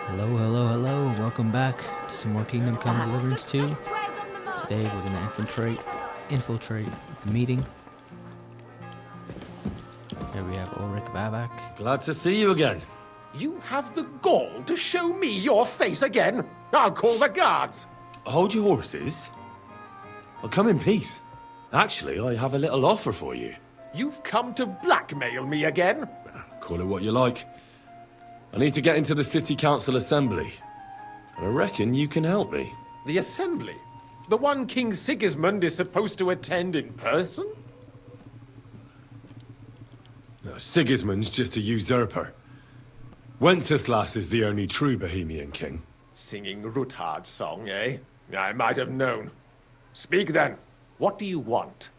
Hello, hello, hello. Welcome back to some more Kingdom Come Deliverance 2. Today we're going to infiltrate the meeting. Here we have Ulrich Vavak. Glad to see you again. You have the gall to show me your face again? I'll call the guards. Hold your horses. I'll come in peace. Actually, I have a little offer for you. You've come to blackmail me again? Call it what you like. I need to get into the City Council Assembly. And I reckon you can help me. The Assembly? The one King Sigismund is supposed to attend in person? No, Sigismund's just a usurper. Wenceslas is the only true Bohemian king. Singing Ruthard's song, eh? I might have known. Speak then. What do you want?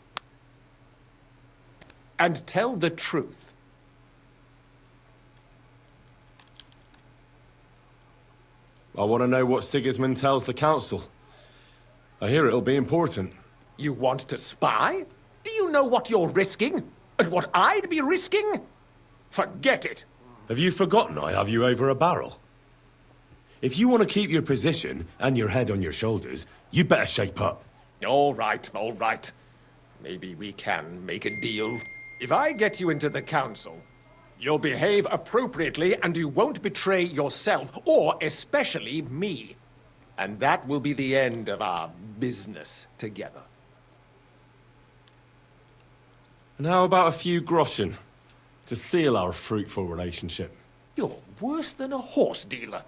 And tell the truth. I want to know what Sigismund tells the council. I hear it'll be important. You want to spy? Do you know what you're risking? And what I'd be risking? Forget it. Have you forgotten I have you over a barrel? If you want to keep your position and your head on your shoulders, you better shape up. All right, all right. Maybe we can make a deal. If I get you into the council, you'll behave appropriately and you won't betray yourself, or especially me. And that will be the end of our business together. And how about a few groschen to seal our fruitful relationship? You're worse than a horse dealer.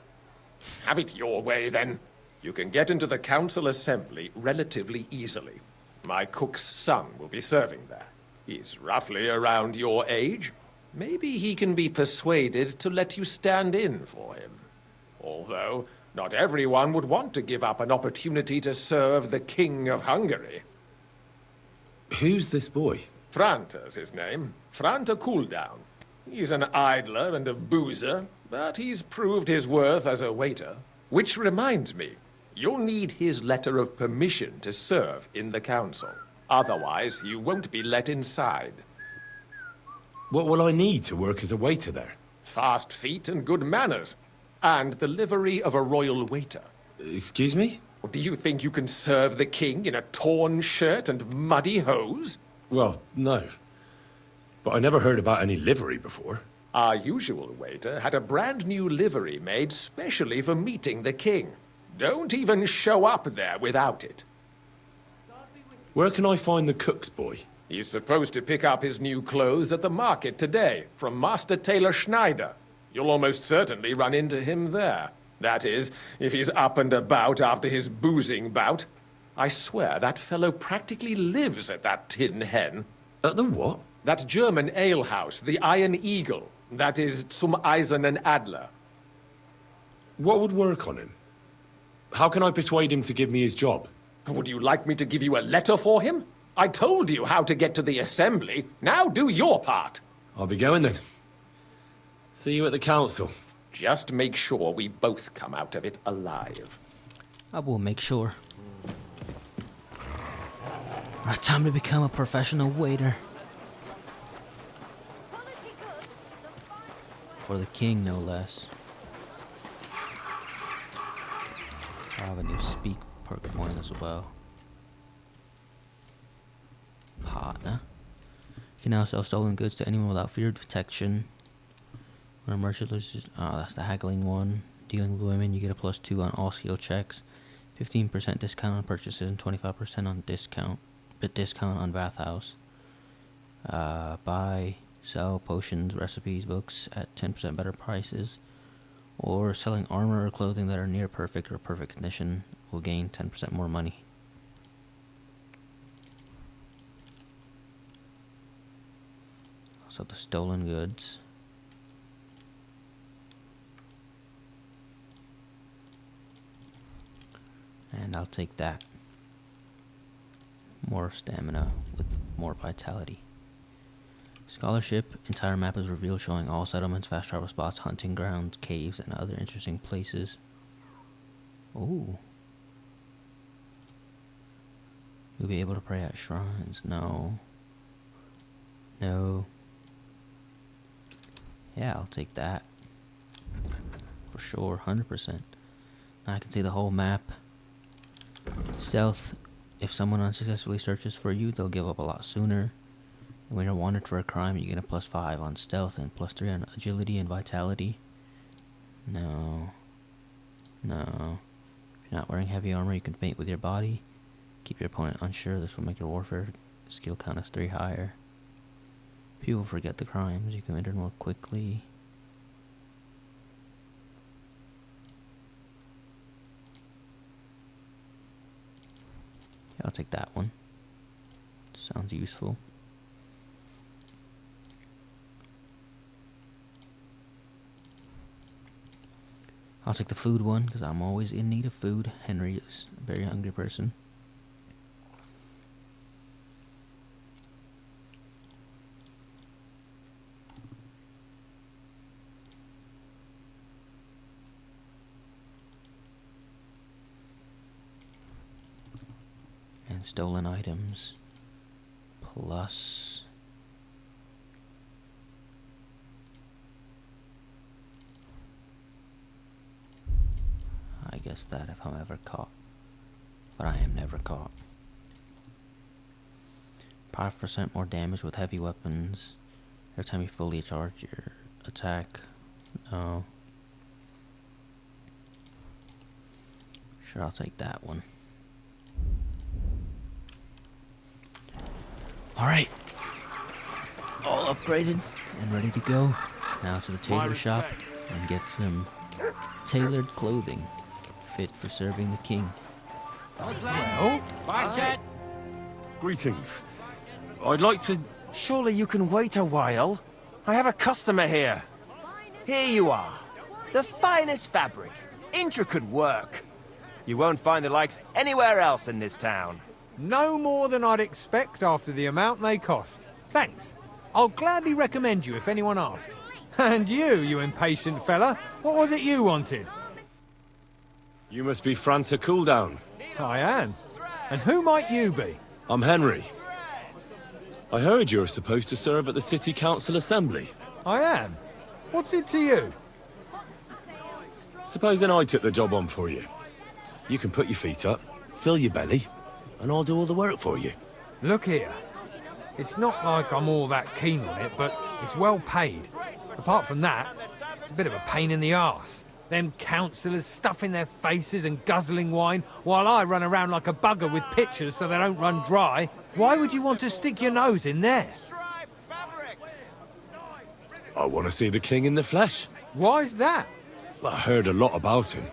Have it your way, then. You can get into the council assembly relatively easily. My cook's son will be serving there. He's roughly around your age. Maybe he can be persuaded to let you stand in for him. Although, not everyone would want to give up an opportunity to serve the King of Hungary. Who's this boy? Franta's his name. Franta Cooldown. He's an idler and a boozer, but he's proved his worth as a waiter. Which reminds me, you'll need his letter of permission to serve in the council. Otherwise, you won't be let inside. What will I need to work as a waiter there? Fast feet and good manners. And the livery of a royal waiter. Excuse me? Or do you think you can serve the king in a torn shirt and muddy hose? Well, no. But I never heard about any livery before. Our usual waiter had a brand new livery made specially for meeting the king. Don't even show up there without it. Where can I find the cook's boy? He's supposed to pick up his new clothes at the market today, from Master Tailor Schneider. You'll almost certainly run into him there. That is, if he's up and about after his boozing bout. I swear that fellow practically lives at that Tin Hen. At the what? That German alehouse, the Iron Eagle. That is zum Eisernen Adler. What would work on him? How can I persuade him to give me his job? Would you like me to give you a letter for him? I told you how to get to the assembly. Now do your part. I'll be going then. See you at the council. Just make sure we both come out of it alive. I will make sure. Right, time to become a professional waiter. For the king, no less. I have a new speak perk point as well. Partner. You can now sell stolen goods to anyone without fear of detection. When a merchant loses, that's the haggling one. Dealing with women, you get a +2 on all skill checks, 15% discount on purchases, and 25% on discount on bathhouse. Buy, sell potions, recipes, books at 10% better prices, or selling armor or clothing that are near perfect or perfect condition will gain 10% more money. Also the stolen goods. And I'll take that. More stamina with more vitality. Scholarship. Entire map is revealed showing all settlements, fast travel spots, hunting grounds, caves, and other interesting places. Ooh. You'll be able to pray at shrines. No. No. Yeah, I'll take that. for sure, 100%. Now I can see the whole map. Stealth, if someone unsuccessfully searches for you, they'll give up a lot sooner. And when you're wanted for a crime, you get a +5 on stealth and +3 on agility and vitality. No. No. If you're not wearing heavy armor, you can feint with your body. Keep your opponent unsure. This will make your warfare skill count as 3 higher. People forget the crimes. You can enter more quickly. Yeah, I'll take that one. Sounds useful. I'll take the food one, because I'm always in need of food. Henry is a very hungry person. And stolen items. Plus... I guess that if I'm ever caught. But I am never caught. 5% more damage with heavy weapons. Every time you fully charge your attack. No. Sure, I'll take that one. Alright. All upgraded and ready to go. Now to the tailor shop and get some tailored clothing fit for serving the king. Well, Greetings. I'd like to... surely you can wait a while. I have a customer here. Here you are. The finest fabric. Intricate work. You won't find the likes anywhere else in this town. No more than I'd expect after the amount they cost. Thanks. I'll gladly recommend you if anyone asks. And you impatient fella, what was it you wanted? You must be Franta Cooldown. I am. And who might you be? I'm Henry. I heard you're supposed to serve at the City Council Assembly. I am. What's it to you? Supposing I took the job on for you. You can put your feet up, fill your belly, and I'll do all the work for you. Look here. It's not like I'm all that keen on it, but it's well paid. Apart from that, it's a bit of a pain in the arse. Them councillors stuffing their faces and guzzling wine, while I run around like a bugger with pitchers so they don't run dry. Why would you want to stick your nose in there? I want to see the king in the flesh. Why's that? I heard a lot about him.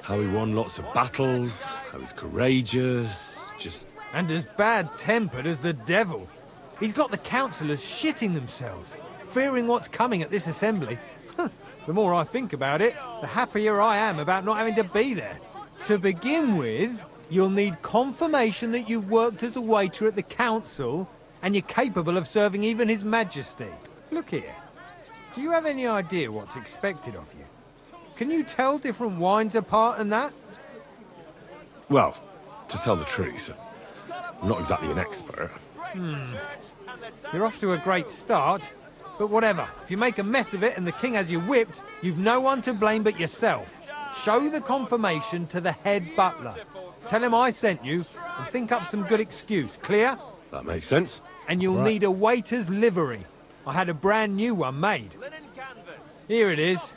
How he won lots of battles, how he's courageous, just... And as bad-tempered as the devil. He's got the councillors shitting themselves, fearing what's coming at this assembly. The more I think about it, the happier I am about not having to be there. To begin with, you'll need confirmation that you've worked as a waiter at the council and you're capable of serving even His Majesty. Look here. Do you have any idea what's expected of you? Can you tell different wines apart and that? Well, to tell the truth, I'm not exactly an expert. You're off to a great start, but whatever. If you make a mess of it and the king has you whipped, you've no one to blame but yourself. Show the confirmation to the head butler. Tell him I sent you and think up some good excuse. Clear? That makes sense. And you'll need a waiter's livery. I had a brand new one made. Here it is.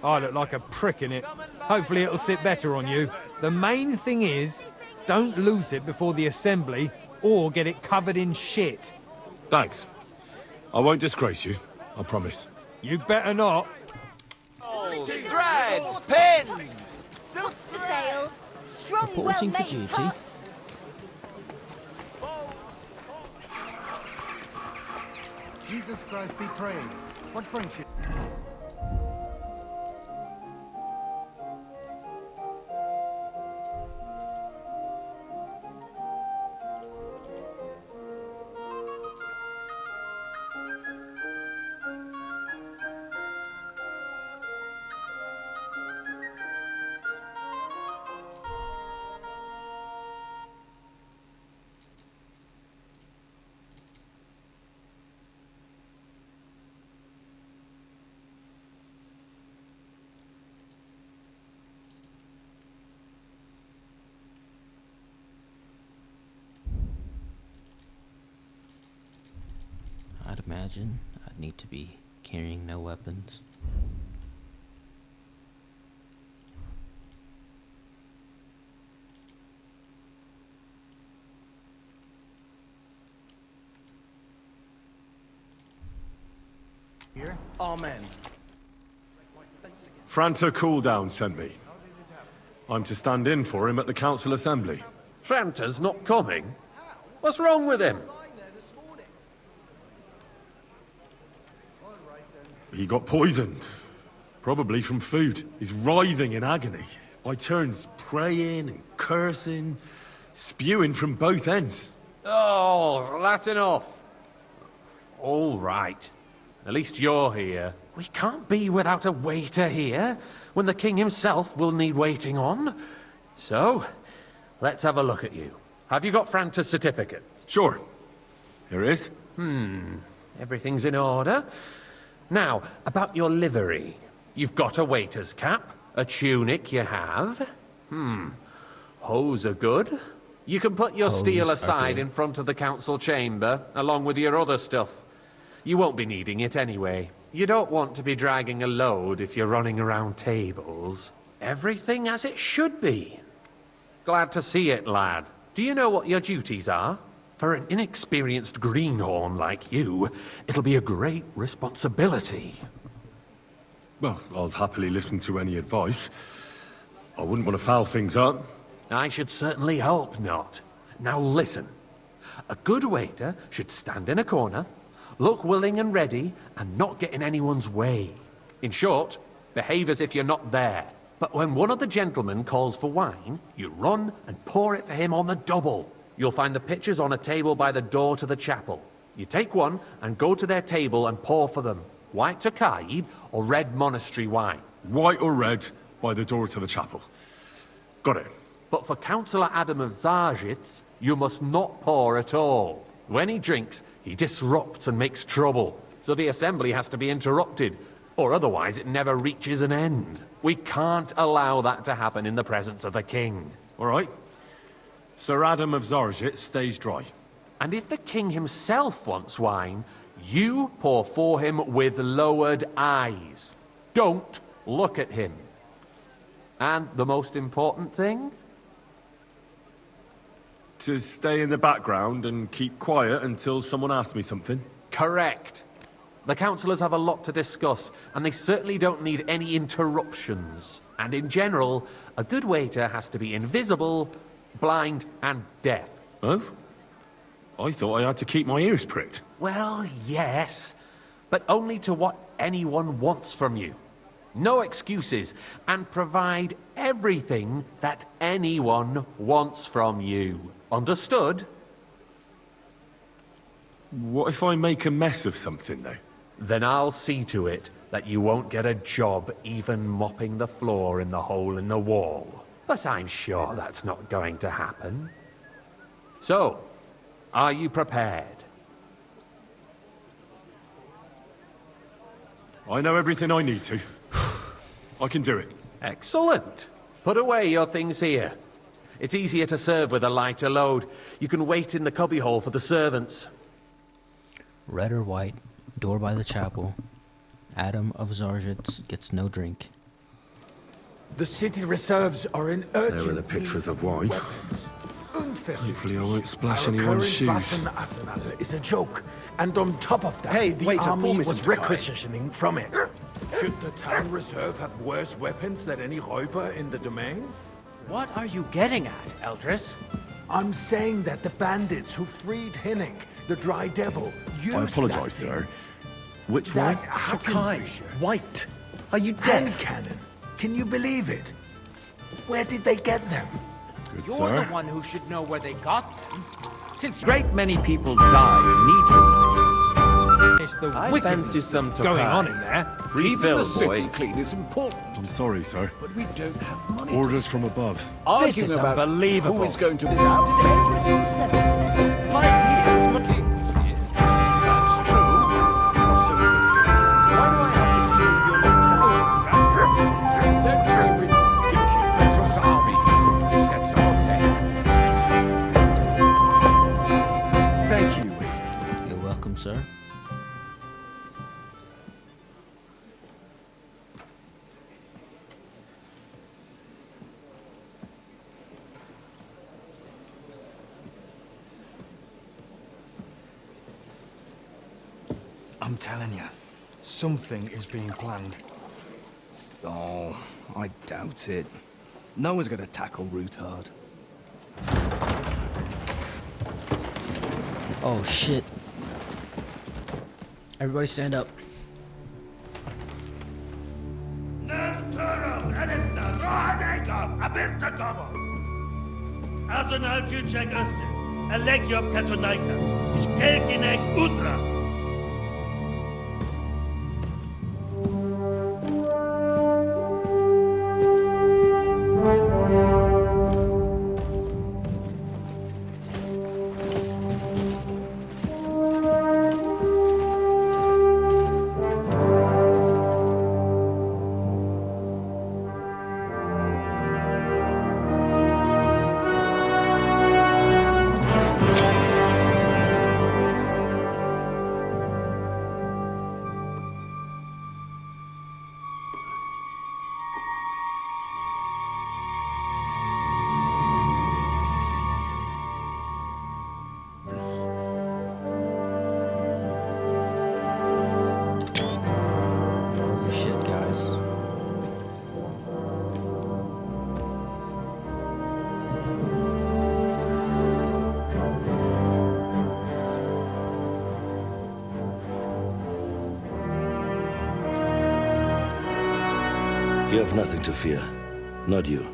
I look like a prick in it. Hopefully it'll sit better on you. The main thing is, don't lose it before the assembly or get it covered in shit. Thanks. I won't disgrace you, I promise. You better not. Bread, pins, silk For sale. Strong, Reporting for well-made duty. pot. Jesus Christ be praised. What brings you? imagine I'd need to be carrying no weapons. Here? Amen. Franta Cooldown sent me. I'm to stand in for him at the council assembly. Franta's not coming? What's wrong with him? He got poisoned. Probably from food. He's writhing in agony. By turns praying and cursing, spewing from both ends. Oh, that's enough. All right. At least you're here. We can't be without a waiter here, when the king himself will need waiting on. So, let's have a look at you. Have you got Franta's certificate? Sure. Here it is. Everything's in order. Now, about your livery. You've got a waiter's cap, a tunic you have. Hose are good. You can put your steel Hose are aside good. in front of the council chamber, along with your other stuff. You won't be needing it anyway. You don't want to be dragging a load if you're running around tables. Everything as it should be. Glad to see it, lad. Do you know what your duties are? For an inexperienced greenhorn like you, it'll be a great responsibility. Well, I'll happily listen to any advice. I wouldn't want to foul things up. I should certainly hope not. Now listen. A good waiter should stand in a corner, look willing and ready, and not get in anyone's way. In short, behave as if you're not there. But when one of the gentlemen calls for wine, you run and pour it for him on the double. You'll find the pitchers on a table by the door to the chapel. You take one and go to their table and pour for them. White Tokaid or red monastery wine. White or red, by the door to the chapel. Got it. But for Councillor Adam of Zarzhitz, you must not pour at all. When he drinks, he disrupts and makes trouble. So the assembly has to be interrupted, or otherwise it never reaches an end. We can't allow that to happen in the presence of the king. All right. Sir Adam of Zarzhitz stays dry. And if the king himself wants wine, you pour for him with lowered eyes. Don't look at him. And the most important thing? To stay in the background and keep quiet until someone asks me something. Correct. The councillors have a lot to discuss, and they certainly don't need any interruptions. And in general, a good waiter has to be invisible, blind, and deaf. Oh? I thought I had to keep my ears pricked. Well, yes, but only to what anyone wants from you. No excuses, and provide everything that anyone wants from you. Understood? What if I make a mess of something, though? Then I'll see to it that you won't get a job even mopping the floor in the hole in the wall. But I'm sure that's not going to happen. So, are you prepared? I know everything I need to. I can do it. Excellent. Put away your things here. It's easier to serve with a lighter load. You can wait in the cubbyhole for the servants. Red or white, door by the chapel. Adam of Zarzhitz gets no drink. The city reserves are in urgent There are the pictures of wine. weapons. Hopefully I won't splash Our anyone's current shoes. Waffen arsenal is a joke, and on top of that, Hey, the waiter, army pour me was some Tokai. requisitioning from it. Should the town reserve have worse weapons than any Räuber in the domain? What are you getting at, Eldris? I'm saying that the bandits who freed Hinnick, the Dry Devil, used I that apologize, thing. sir. Which That one? Hackenbücher. White. Are you Hand deaf? cannon. Can you believe it? Where did they get them? Good, You're sir. the one who should know where they got them. Since Great many people die needlessly. It's the I wickedness fancy some that's going Tokai. on in there. Refill, the city boy. clean is important, I'm sorry, sir. but we don't have money. Orders from above. This is unbelievable. Who is going to be out today? My ears, my king. That's true. Why do I have to hear your lieutenant? That very ridiculous army. That's all said. Thank you. You're welcome, sir. I'm telling you, something is being planned. Oh, I doubt it. No one's gonna tackle Rootard. Oh shit. Everybody stand up. Azonal Gyurcsák össze. A legjobb katonákat. És kelkinek útra! Holy shit, guys. You have nothing to fear. Not you.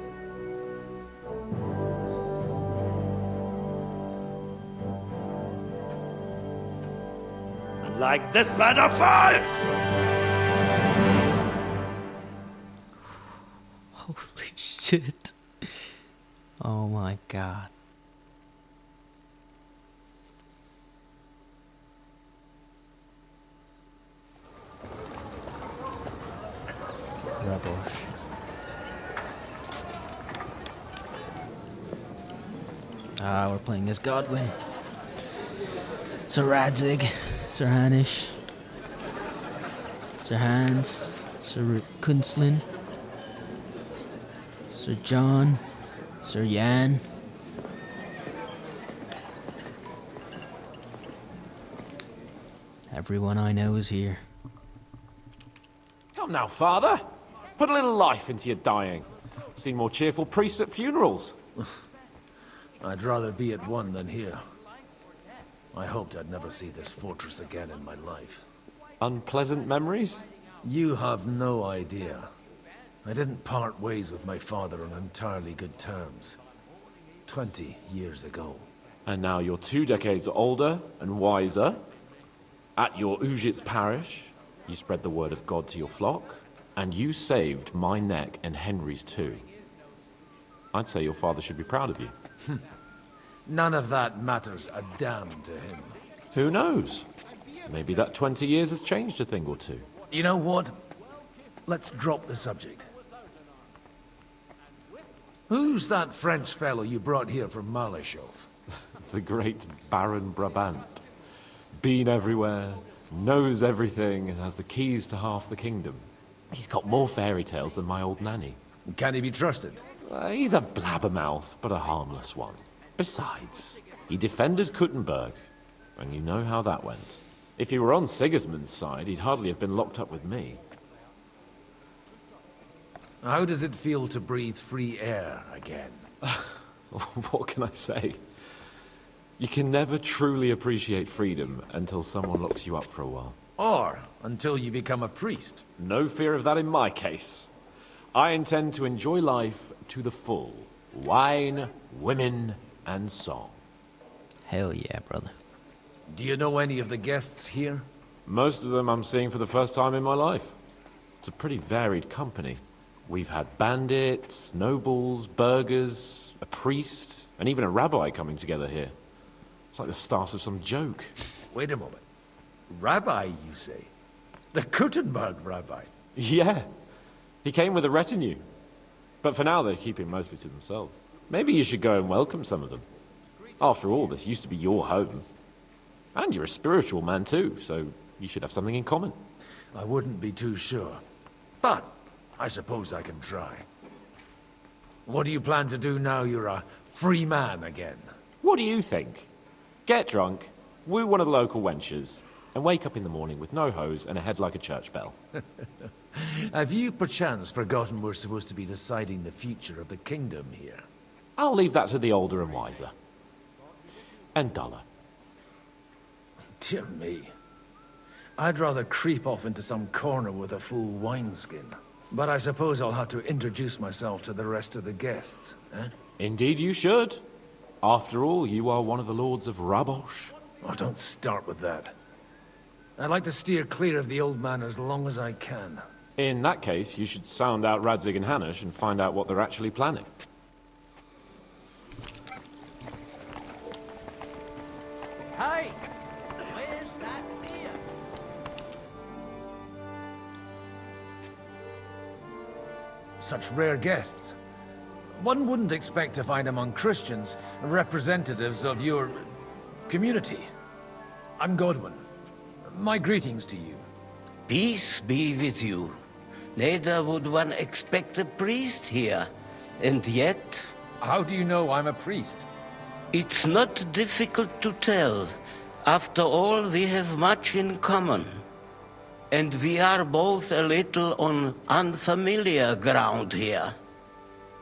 Like this plan of falls! Holy shit. Oh my god. Raborsch. Ah, we're playing as Godwin. Sir Radzig, Sir Hanish, Sir Hans, Sir Kunslin, Sir John, Sir Jan. Everyone I know is here. Come now, Father. Put a little life into your dying. Seen more cheerful priests at funerals. I'd rather be at one than here. I hoped I'd never see this fortress again in my life. Unpleasant memories? You have no idea. I didn't part ways with my father on entirely good terms. 20 years ago. And now you're 2 decades older and wiser. At your Ujitz parish, you spread the word of God to your flock, and you saved my neck and Henry's too. I'd say your father should be proud of you. None of that matters a damn to him. Who knows? Maybe that 20 years has changed a thing or two. You know what? Let's drop the subject. Who's that French fellow you brought here from Malashov? The great Baron Brabant. Been everywhere, knows everything, and has the keys to half the kingdom. He's got more fairy tales than my old nanny. Can he be trusted? He's a blabbermouth, but a harmless one. Besides, he defended Kuttenberg, and you know how that went. If he were on Sigismund's side, he'd hardly have been locked up with me. How does it feel to breathe free air again? What can I say? You can never truly appreciate freedom until someone locks you up for a while. Or until you become a priest. No fear of that in my case. I intend to enjoy life to the full. Wine, women, and song. Hell yeah, brother. Do you know any of the guests here? Most of them I'm seeing for the first time in my life. It's a pretty varied company. We've had bandits, nobles, burghers, a priest, and even a rabbi coming together here. It's like the start of some joke. Wait a moment. Rabbi, you say? The Kuttenberg rabbi? Yeah. He came with a retinue. But for now, they're keeping mostly to themselves. Maybe you should go and welcome some of them. After all, this used to be your home. And you're a spiritual man too, so you should have something in common. I wouldn't be too sure. But I suppose I can try. What do you plan to do now you're a free man again? What do you think? Get drunk, woo one of the local wenches, and wake up in the morning with no hose and a head like a church bell. Have you perchance forgotten we're supposed to be deciding the future of the kingdom here? I'll leave that to the older and wiser. And duller. Dear me. I'd rather creep off into some corner with a full wineskin. But I suppose I'll have to introduce myself to the rest of the guests, eh? Indeed you should. After all, you are one of the lords of Raborsch. Oh, don't start with that. I'd like to steer clear of the old man as long as I can. In that case, you should sound out Radzig and Hanush and find out what they're actually planning. Hey! Where's that deer? Such rare guests. One wouldn't expect to find among Christians representatives of your community. I'm Godwin. My greetings to you. Peace be with you. Neither would one expect a priest here. And yet... How do you know I'm a priest? It's not difficult to tell. After all, we have much in common. And we are both a little on unfamiliar ground here.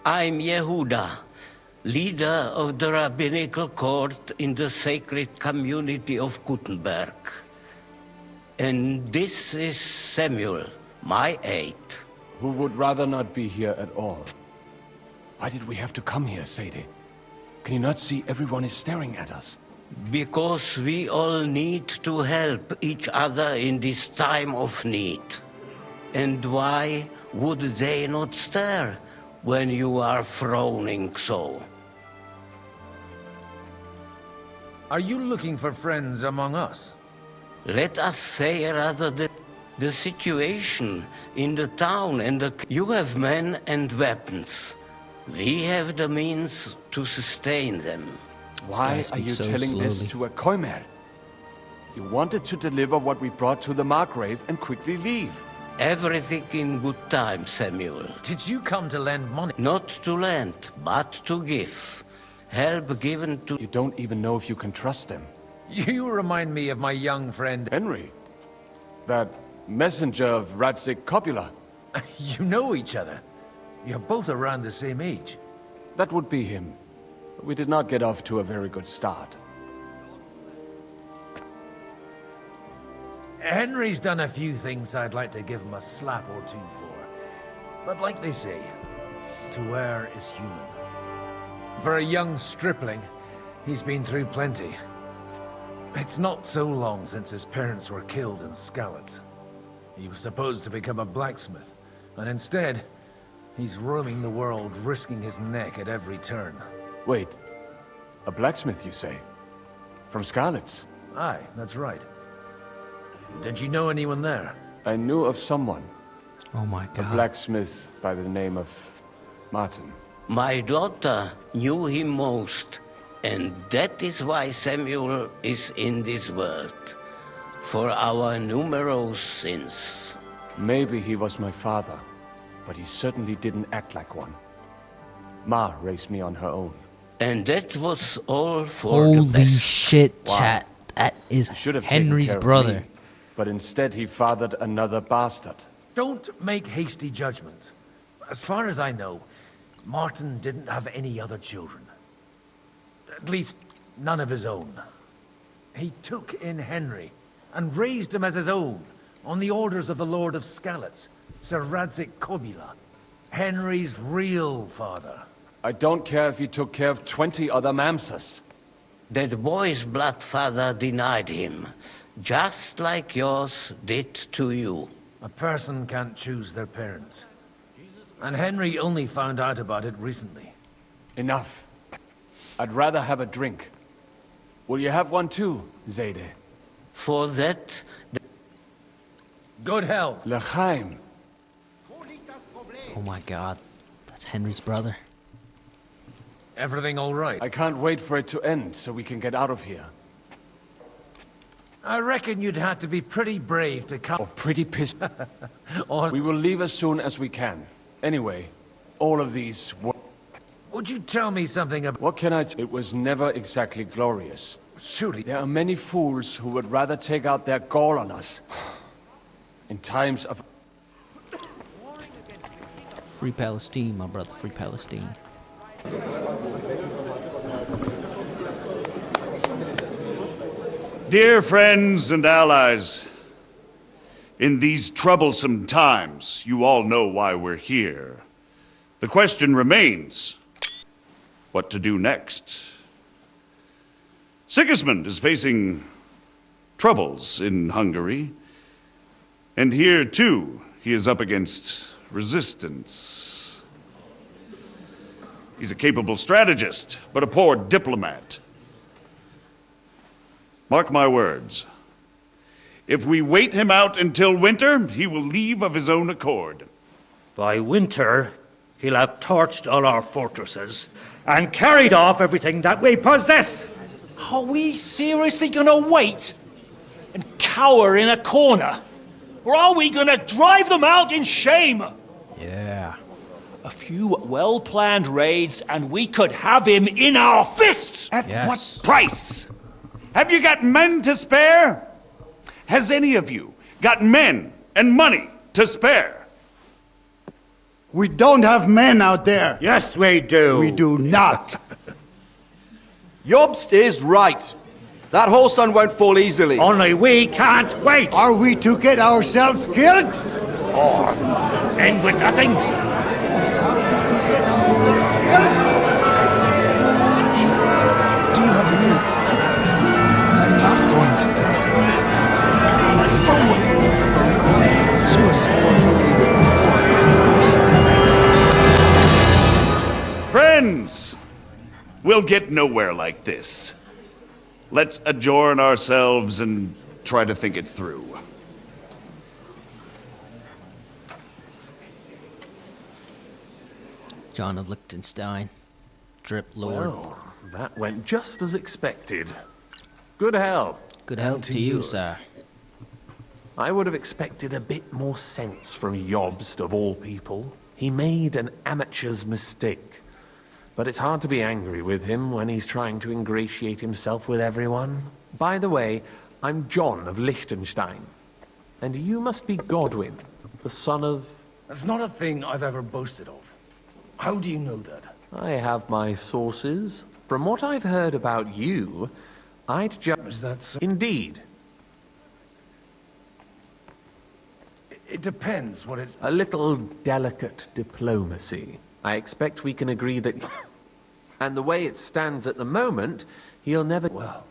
I'm Yehuda, leader of the rabbinical court in the sacred community of Kuttenberg. And this is Samuel, my aide. Who would rather not be here at all. Why did we have to come here, Sadie? Can you not see everyone is staring at us? Because we all need to help each other in this time of need. And why would they not stare when you are frowning so? Are you looking for friends among us? Let us say rather the situation in the town and you have men and weapons. We have the means to sustain them. Why are you telling this to a Koimer? You wanted to deliver what we brought to the Margrave and quickly leave. Everything in good time, Samuel. Did you come to lend money? Not to lend, but to give. Help given to... You don't even know if you can trust them. You remind me of my young friend... Henry. That messenger of Radzig Copula. You know each other. You're both around the same age. That would be him. But we did not get off to a very good start. Henry's done a few things I'd like to give him a slap or two for. But like they say, to err is human. For a young stripling, he's been through plenty. It's not so long since his parents were killed in Skalitz. He was supposed to become a blacksmith, and instead, he's roaming the world, risking his neck at every turn. Wait, a blacksmith, you say? From Skalitz? Aye, that's right. Did you know anyone there? I knew of someone. Oh my god. A blacksmith by the name of Martin. My daughter knew him most, and that is why Samuel is in this world. For our numerous sins. Maybe he was my father, but he certainly didn't act like one. Ma raised me on her own. And that was all for the Holy best. shit, Wow. chat. That is Should have taken Henry's care of brother. me, but instead he fathered another bastard. Don't make hasty judgments. As far as I know, Martin didn't have any other children. At least, none of his own. He took in Henry and raised him as his own on the orders of the Lord of Skalitz, Sir Radzig Kobyla, Henry's real father. I don't care if he took care of 20 other mamsas. That boy's blood father denied him, just like yours did to you. A person can't choose their parents. And Henry only found out about it recently. Enough. I'd rather have a drink. Will you have one too, Zayde? For that... Good health. L'chaim. Oh my god. That's Henry's brother. Everything all right? I can't wait for it to end so we can get out of here. I reckon you'd have to be pretty brave to come... Or pretty pissed. Or... We will leave as soon as we can. Anyway, all of these... Would you tell me something about... What can I... It was never exactly glorious. Surely there are many fools who would rather take out their gall on us. In times of... Free Palestine, my brother, free Palestine. Dear friends and allies, in these troublesome times, you all know why we're here. The question remains, what to do next? Sigismund is facing troubles in Hungary, and here, too, he is up against resistance. He's a capable strategist, but a poor diplomat. Mark my words. If we wait him out until winter, he will leave of his own accord. By winter, he'll have torched all our fortresses and carried off everything that we possess. Are we seriously gonna wait and cower in a corner? Or are we gonna drive them out in shame? Yeah. A few well-planned raids and we could have him in our fists! At what price? Have you got men to spare? Has any of you got men and money to spare? We don't have men out there. Yes, we do. We do not. Jobst is right. That whole sun won't fall easily. Only we can't wait. Are we to get ourselves killed? Or end with nothing? Friends, we'll get nowhere like this. Let's adjourn ourselves and try to think it through. John of Liechtenstein. Drip Lord. Well, that went just as expected. Good health. Good health to you, yours. sir. I would have expected a bit more sense from Jobst, of all people. He made an amateur's mistake. But it's hard to be angry with him when he's trying to ingratiate himself with everyone. By the way, I'm John of Liechtenstein. And you must be Godwin, the son of... That's not a thing I've ever boasted of. How do you know that? I have my sources. From what I've heard about you, I'd just... Is that so? Indeed. It depends what it's... A little delicate diplomacy. I expect we can agree that... And the way it stands at the moment, he'll never... Well,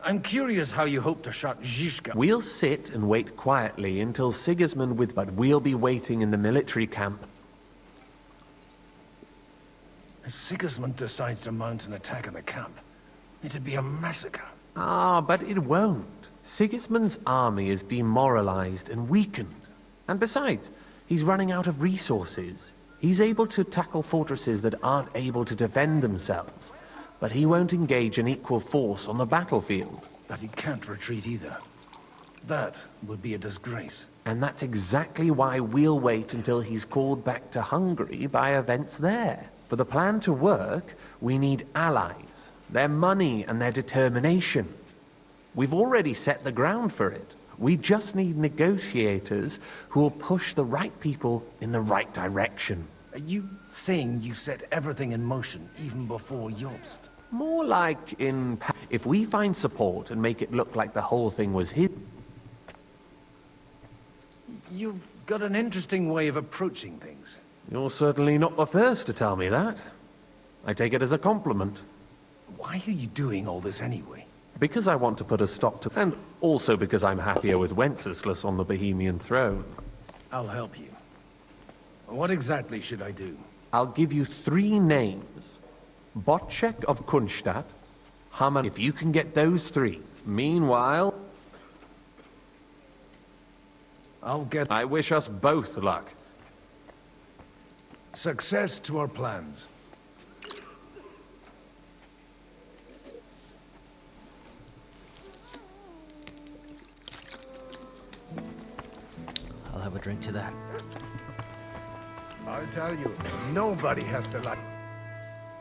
I'm curious how you hope to shut Zizka. We'll sit and wait quietly until Sigismund with... But we'll be waiting in the military camp. If Sigismund decides to mount an attack on the camp, it'd be a massacre. Ah, but it won't. Sigismund's army is demoralized and weakened. And besides, he's running out of resources. He's able to tackle fortresses that aren't able to defend themselves. But he won't engage an equal force on the battlefield. But he can't retreat either. That would be a disgrace. And that's exactly why we'll wait until he's called back to Hungary by events there. For the plan to work, we need allies, their money and their determination. We've already set the ground for it. We just need negotiators who will push the right people in the right direction. Are you saying you set everything in motion even before Jobst? More like in... If we find support and make it look like the whole thing was his... You've got an interesting way of approaching things. You're certainly not the first to tell me that. I take it as a compliment. Why are you doing all this anyway? Because I want to put a stop to... And also because I'm happier with Wenceslas on the Bohemian throne. I'll help you. What exactly should I do? I'll give you 3 names. Botchek of Kunstadt, Hamann... If you can get those 3. Meanwhile... I'll get... I wish us both luck. Success to our plans. I'll have a drink to that. I'll tell you, nobody has to like...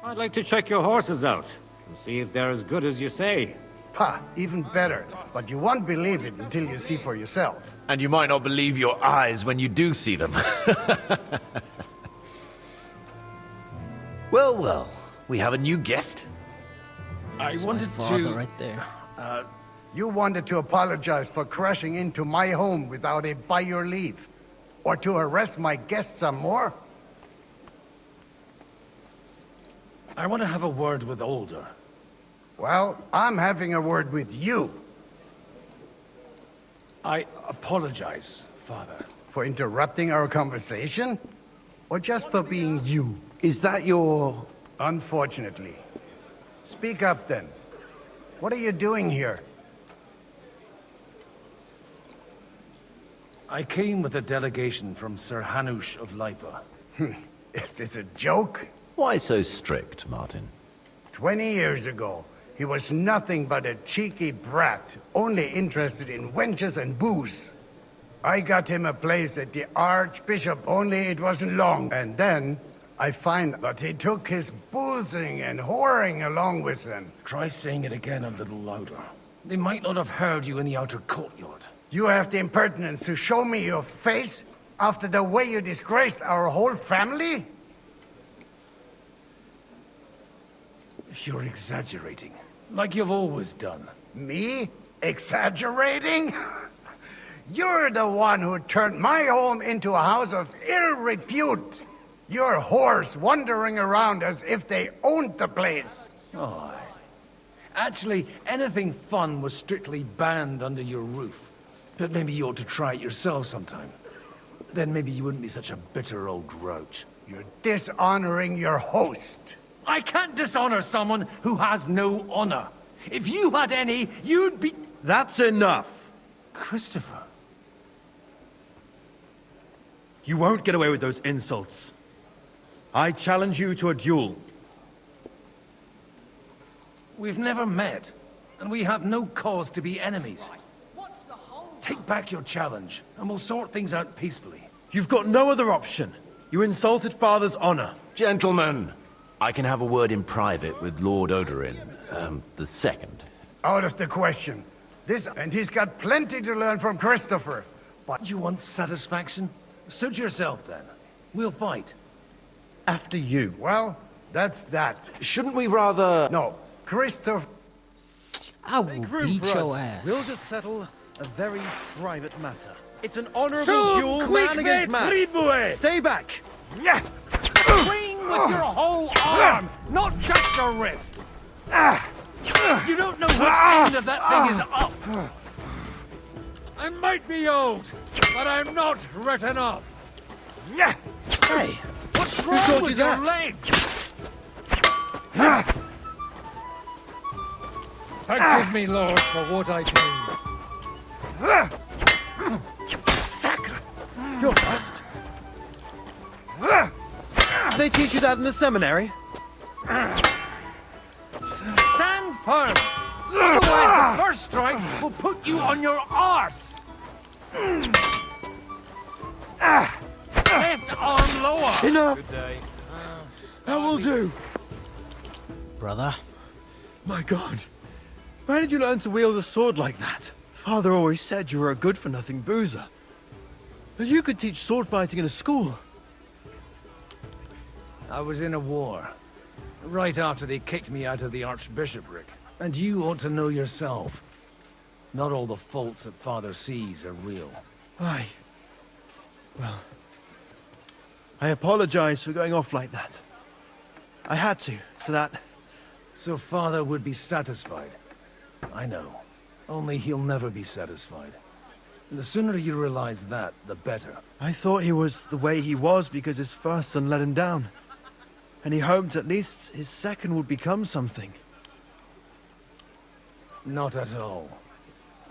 I'd like to check your horses out. and see if they're as good as you say. Ha! Even better. But you won't believe it until you see for yourself. And you might not believe your eyes when you do see them. Well, well, we have a new guest. I wanted to... right there. You wanted to apologize for crashing into my home without it by your leave. Or to arrest my guests some more? I want to have a word with Older. Well, I'm having a word with you. I apologize, Father. For interrupting our conversation? Or just for being you? Is that your... Unfortunately. Speak up then. What are you doing here? I came with a delegation from Sir Hanush of Lipa. Is this a joke? Why so strict, Martin? 20 years ago, he was nothing but a cheeky brat, only interested in wenches and booze. I got him a place at the Archbishop, only it wasn't long. And then, I find that he took his boozing and whoring along with him. Try saying it again a little louder. They might not have heard you in the outer courtyard. You have the impertinence to show me your face after the way you disgraced our whole family? You're exaggerating, like you've always done. Me? Exaggerating? You're the one who turned my home into a house of ill repute. Your whores wandering around as if they owned the place. Oh. Actually, anything fun was strictly banned under your roof. But maybe you ought to try it yourself sometime. Then maybe you wouldn't be such a bitter old grouch. You're dishonoring your host. I can't dishonor someone who has no honor. If you had any, you'd be... That's enough! Christopher. You won't get away with those insults. I challenge you to a duel. We've never met, and we have no cause to be enemies. Take back your challenge, and we'll sort things out peacefully. You've got no other option. You insulted Father's honor. Gentlemen, I can have a word in private with Lord Odorin, the second. Out of the question. And he's got plenty to learn from Christopher. But you want satisfaction? Suit yourself, then. We'll fight. After you. Well, that's that. Shouldn't we rather... No, Christopher... I will beat your ass. We'll just settle a very private matter. It's an honorable duel, man against man. Tribue. Stay back. Yeah. Swing with your whole arm, not just your wrist. You don't know which end of that thing is up. I might be old, but I'm not written off. Yeah. Hey, what's who wrong taught with you your that? legs? Forgive me, Lord, for what I do. Sacre! You're fast. They teach you that in the seminary? Stand firm! Otherwise the first strike will put you on your arse! Left arm lower! Enough! Good day. That will do. Brother. My God. Where did you learn to wield a sword like that? Father always said you were a good-for-nothing boozer. But you could teach sword fighting in a school. I was in a war. Right after they kicked me out of the archbishopric. And you ought to know yourself. Not all the faults that Father sees are real. Aye. Well, I apologize for going off like that. I had to, so that... So Father would be satisfied. I know. Only he'll never be satisfied. And the sooner you realize that, the better. I thought he was the way he was because his first son let him down. And he hoped at least his second would become something. Not at all.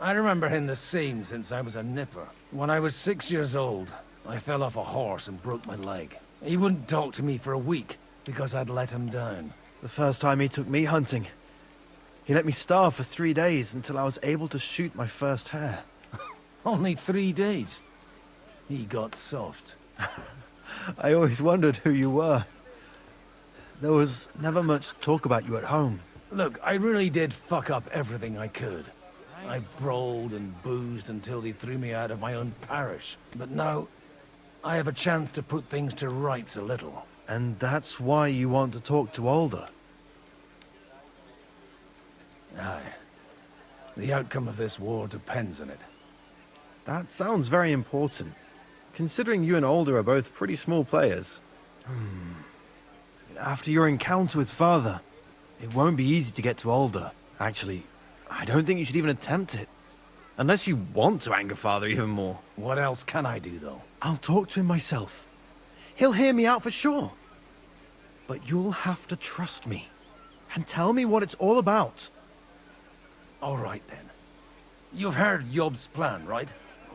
I remember him the same since I was a nipper. When I was 6 years old, I fell off a horse and broke my leg. He wouldn't talk to me for a week because I'd let him down. The first time he took me hunting, he let me starve for 3 days until I was able to shoot my first hare. Only 3 days. He got soft. I always wondered who you were. There was never much talk about you at home. Look, I really did fuck up everything I could. I brawled and boozed until they threw me out of my own parish. But now, I have a chance to put things to rights a little. And that's why you want to talk to Alder? Aye. The outcome of this war depends on it. That sounds very important, considering you and Alder are both pretty small players. After your encounter with Father, it won't be easy to get to Alder. Actually, I don't think you should even attempt it. Unless you want to anger Father even more. What else can I do, though? I'll talk to him myself. He'll hear me out for sure. But you'll have to trust me. And tell me what it's all about. All right, then. You've heard Yob's plan, right?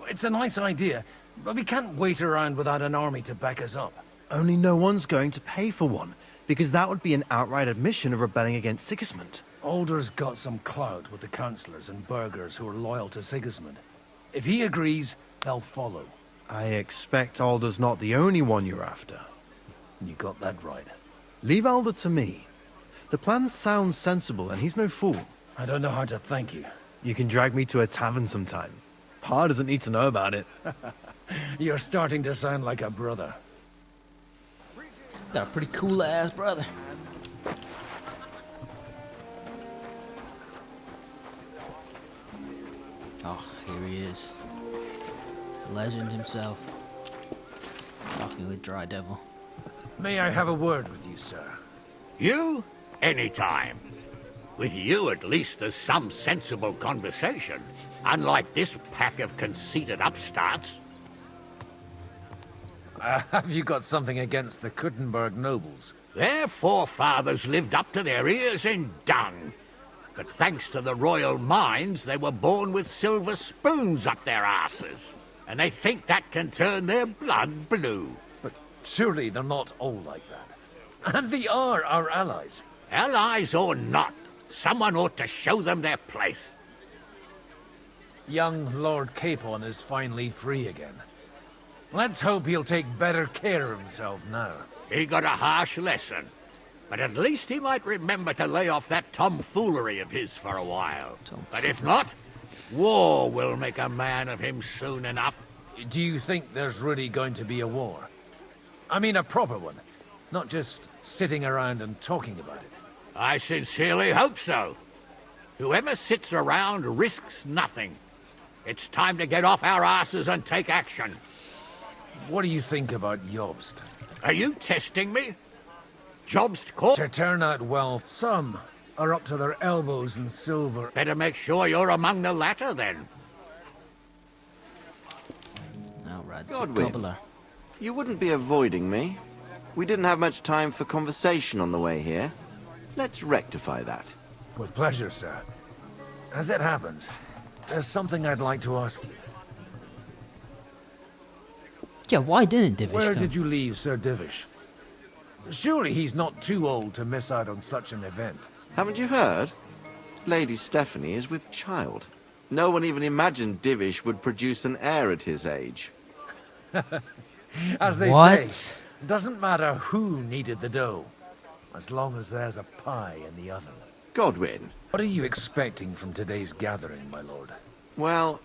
It's a nice idea, but we can't wait around without an army to back us up. Only no one's going to pay for one, because that would be an outright admission of rebelling against Sigismund. Alder's got some clout with the councillors and burghers who are loyal to Sigismund. If he agrees, they'll follow. I expect Alder's not the only one you're after. You got that right. Leave Alder to me. The plan sounds sensible, and he's no fool. I don't know how to thank you. You can drag me to a tavern sometime. Pa doesn't need to know about it. You're starting to sound like a brother. Got a pretty cool ass brother. Oh, here he is. The legend himself. Talking with Dry Devil. May I have a word with you, sir? You? Anytime. With you, at least, there's some sensible conversation. Unlike this pack of conceited upstarts. Have you got something against the Kuttenberg nobles? Their forefathers lived up to their ears in dung. But thanks to the royal mines, they were born with silver spoons up their asses. And they think that can turn their blood blue. But surely they're not all like that. And they are our allies. Allies or not, someone ought to show them their place. Young Lord Capon is finally free again. Let's hope he'll take better care of himself now. He got a harsh lesson. But at least he might remember to lay off that tomfoolery of his for a while. But if not, war will make a man of him soon enough. Do you think there's really going to be a war? I mean a proper one, not just sitting around and talking about it. I sincerely hope so. Whoever sits around risks nothing. It's time to get off our asses and take action. What do you think about Jobst? Are you testing me? Jobst caught to turn out well. Some are up to their elbows in silver. Better make sure you're among the latter, then. Now, Rad, Godwin, you wouldn't be avoiding me. We didn't have much time for conversation on the way here. Let's rectify that. With pleasure, sir. As it happens, there's something I'd like to ask you. Yeah, why didn't Divish Where come? did you leave Sir Divish? Surely he's not too old to miss out on such an event. Haven't you heard? Lady Stephanie is with child. No one even imagined Divish would produce an heir at his age. As they say, it doesn't matter who kneaded the dough, as long as there's a pie in the oven. Godwin. What are you expecting from today's gathering, my lord? Well,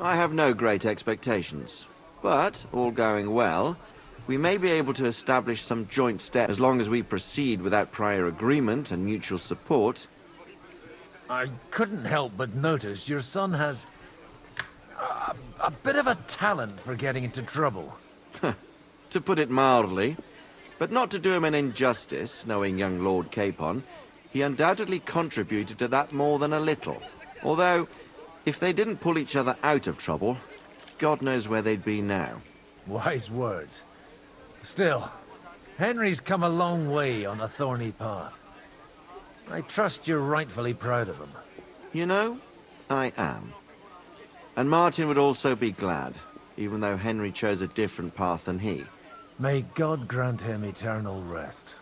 I have no great expectations. But, all going well, we may be able to establish some joint steps as long as we proceed without prior agreement and mutual support. I couldn't help but notice your son has a bit of a talent for getting into trouble. To put it mildly, but not to do him an injustice, knowing young Lord Capon, he undoubtedly contributed to that more than a little. Although, if they didn't pull each other out of trouble, God knows where they'd be now. Wise words. Still, Henry's come a long way on a thorny path. I trust you're rightfully proud of him. You know, I am. And Martin would also be glad, even though Henry chose a different path than he. May God grant him eternal rest.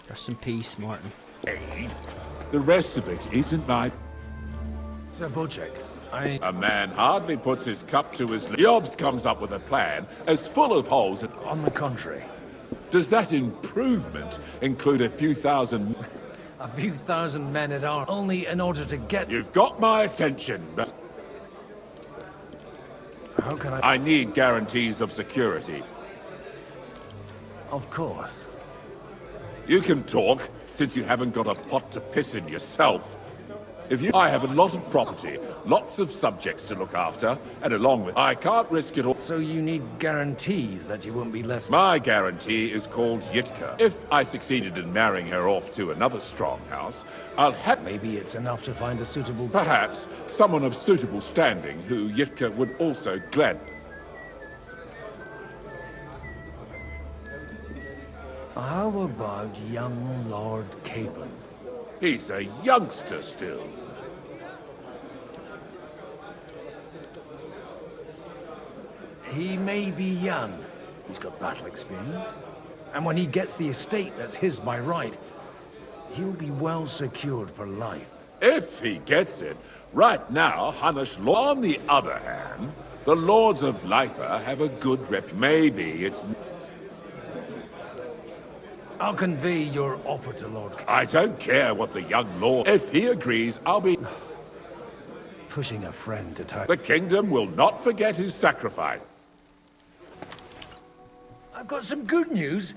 Rest in peace, Martin. The rest of it isn't my... Sir Bocek, A man hardly puts his cup to his lips. Jobst comes up with a plan as full of holes as... On the contrary. Does that improvement include a few thousand... A few thousand men at arms, only in order to get... You've got my attention, but... How can I... I need guarantees of security. Of course. You can talk, since you haven't got a pot to piss in yourself. I have a lot of property, lots of subjects to look after, and along with... I can't risk it all. So you need guarantees that you won't be left... My guarantee is called Yitka. If I succeeded in marrying her off to another strong house, I'll have... Maybe it's enough to find a suitable... Perhaps someone of suitable standing who Yitka would also glad... How about young Lord Capon? He's a youngster still. He may be young. He's got battle experience. And when he gets the estate that's his by right, he'll be well secured for life. If he gets it. Right now, Hanush Law. On the other hand, the Lords of Lipa have a good rep. Maybe it's... I'll convey your offer to Lord... I don't care what the young lord... If he agrees, I'll be... Pushing a friend to tie... The kingdom will not forget his sacrifice. I've got some good news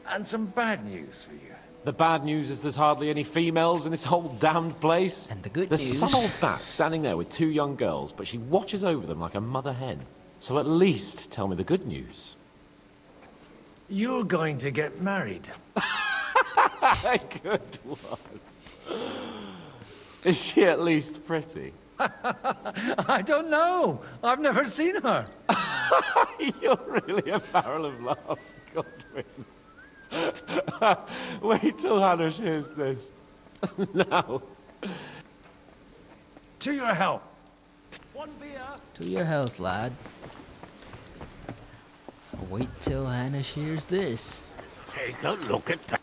and some bad news for you. The bad news is there's hardly any females in this whole damned place. And the good there's news... some old bat standing there with 2 young girls, but she watches over them like a mother hen. So at least tell me the good news. You're going to get married. Good one. Is she at least pretty? I don't know. I've never seen her. You're really a barrel of laughs, Godwin. Wait till Hanush hears this. Now. To your health. To your health, lad. Wait till Hanush hears this. Take a look at that.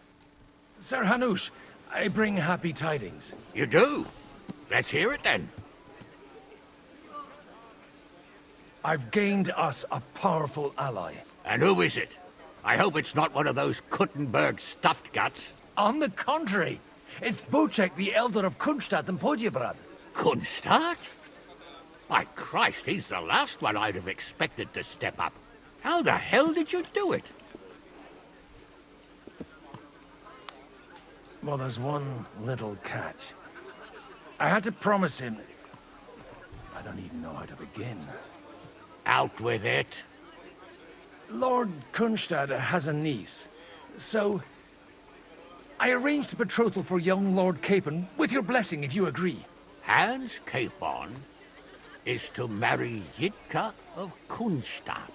Sir Hanush, I bring happy tidings. You do? Let's hear it then. I've gained us a powerful ally. And who is it? I hope it's not one of those Kuttenberg stuffed guts. On the contrary, it's Bocek, the Elder of Kunstadt and Podjebrad. Kunstadt? By Christ, he's the last one I'd have expected to step up. How the hell did you do it? Well, there's one little catch. I had to promise him... I don't even know how to begin. Out with it. Lord Kunstadt has a niece, so... I arranged a betrothal for young Lord Capon, with your blessing, if you agree. Hans Capon is to marry Yitka of Kunstadt.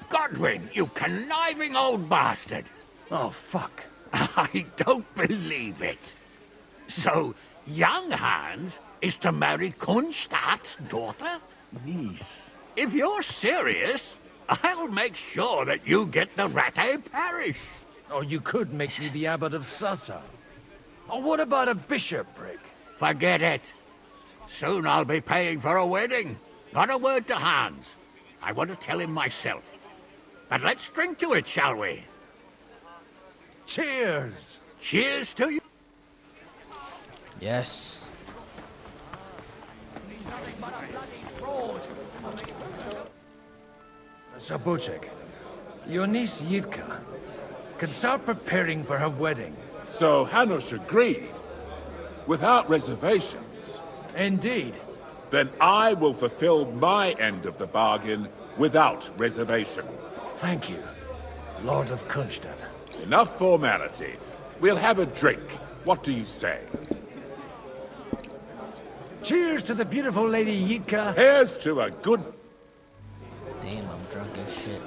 Godwin, you conniving old bastard! Oh, fuck. I don't believe it. So, young Hans is to marry Kunstadt's daughter? Niece. If you're serious, I'll make sure that you get the Rattay parish. Or you could make me the abbot of Sassa. Or what about a bishopric? Forget it. Soon I'll be paying for a wedding. Not a word to Hans. I want to tell him myself. But let's drink to it, shall we? Cheers! Cheers to you! Yes. Sir Bocek, your niece Yitka can start preparing for her wedding. So Hanush agreed, without reservations. Indeed. Then I will fulfill my end of the bargain without reservation. Thank you, Lord of Kunstadt. Enough formality. We'll have a drink. What do you say? Cheers to the beautiful Lady Yitka. Here's to a good... Damn, I'm drunk as shit.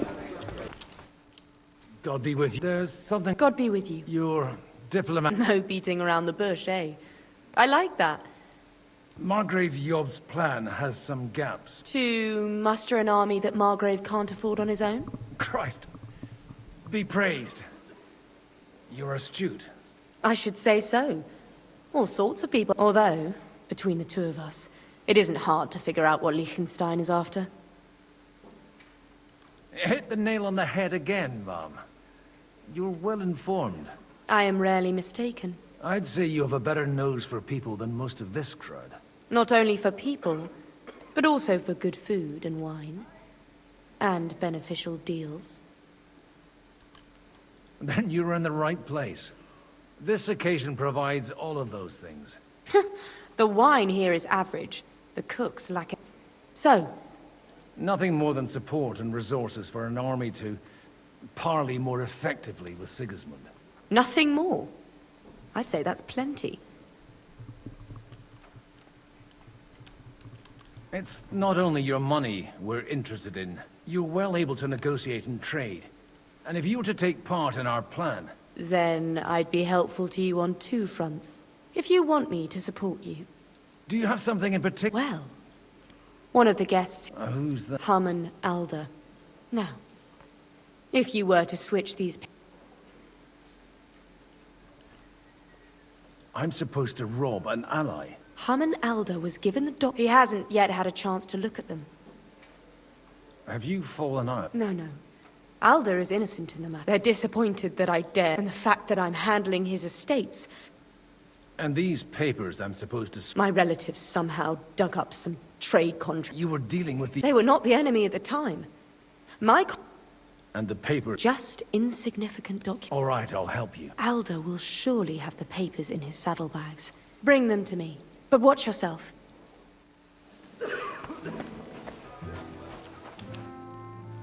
God be with you. There's something... God be with you. Your diplomat... No beating around the bush, eh? I like that. Margrave Yob's plan has some gaps. To muster an army that Margrave can't afford on his own? Christ. Be praised. You're astute. I should say so. All sorts of people. Although, between the two of us, it isn't hard to figure out what Liechtenstein is after. Hit the nail on the head again, Mom. You're well informed. I am rarely mistaken. I'd say you have a better nose for people than most of this crowd. Not only for people, but also for good food and wine. And beneficial deals. Then you're in the right place. This occasion provides all of those things. The wine here is average. The cooks lack it. So? Nothing more than support and resources for an army to parley more effectively with Sigismund. Nothing more? I'd say that's plenty. It's not only your money we're interested in. You're well able to negotiate and trade. And if you were to take part in our plan... Then I'd be helpful to you on two fronts. If you want me to support you. Do you have something in particular? Well, one of the guests... who's that? Haman Alder. Now, if you were to switch these... I'm supposed to rob an ally. Haman Alder was given the doc... He hasn't yet had a chance to look at them. Have you fallen out? No. Alder is innocent in the matter. They're disappointed that I dare, and the fact that I'm handling his estates. And these papers I'm supposed to... My relatives somehow dug up some trade contracts. You were dealing with the... They were not the enemy at the time. And the paper... Just insignificant documents. All right, I'll help you. Alder will surely have the papers in his saddlebags. Bring them to me. But watch yourself.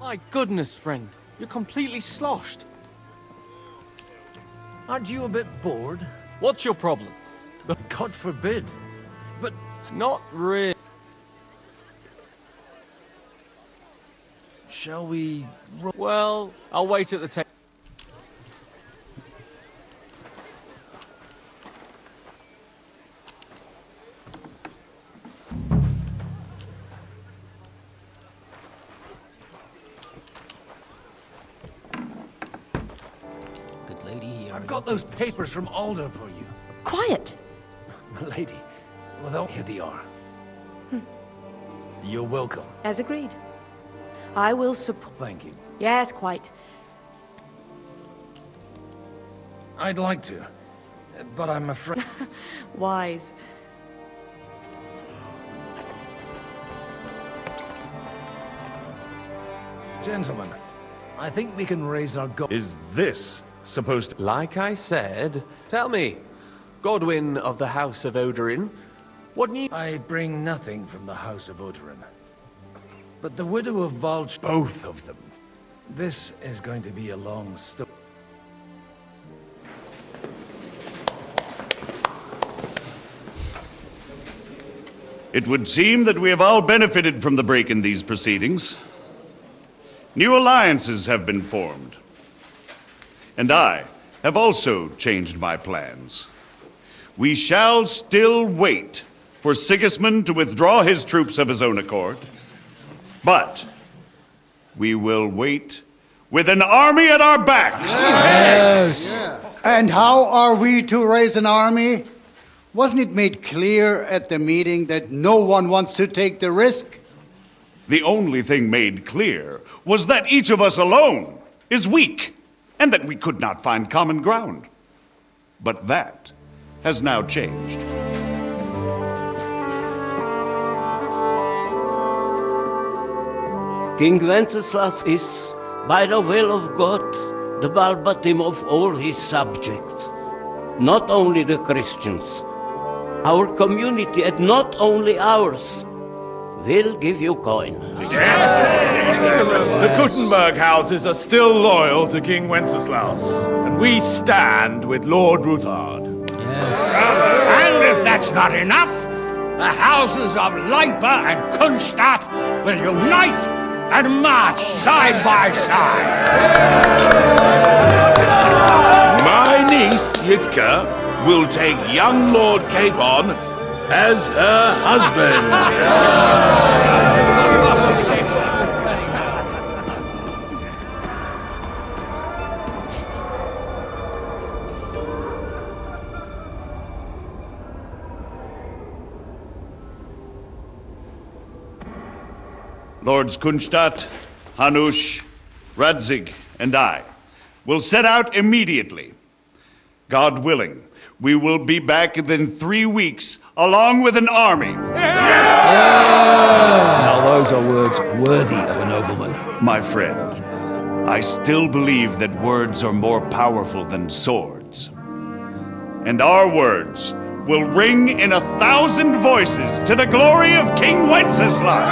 My goodness, friend. You're completely sloshed. Aren't you a bit bored? What's your problem? God forbid. But... Not really. Shall we... Well, I'll wait at the table. Good lady here. I've got those papers from Alder for you. Quiet! My lady, without... Here they are. You're welcome. As agreed. I will support... Thank you. Yes, quite. I'd like to, but I'm afraid... Wise. Gentlemen, I think we can raise our goal. Is this supposed to... Like I said, tell me, Godwin of the House of Odorin, what new... I bring nothing from the House of Odorin. But the widow of Valch... Both of them. This is going to be a long story. It would seem that we have all benefited from the break in these proceedings. New alliances have been formed. And I have also changed my plans. We shall still wait for Sigismund to withdraw his troops of his own accord. But we will wait with an army at our backs. Yes. And how are we to raise an army? Wasn't it made clear at the meeting that no one wants to take the risk? The only thing made clear was that each of us alone is weak, and that we could not find common ground. But that has now changed. King Wenceslas is, by the will of God, the balbatim of all his subjects. Not only the Christians, our community, and not only ours, will give you coin. The Kuttenberg houses are still loyal to King Wenceslas, and we stand with Lord Ruthard. And if that's not enough, the houses of Leipa and Kunstadt will unite and march side by side. My niece, Yitka, will take young Lord Capon as her husband. Lords Kunstadt, Hanush, Radzig, and I will set out immediately. God willing, we will be back within 3 weeks, along with an army. Now those are words worthy of a nobleman. My friend, I still believe that words are more powerful than swords. And our words will ring in 1,000 voices to the glory of King Wenceslas!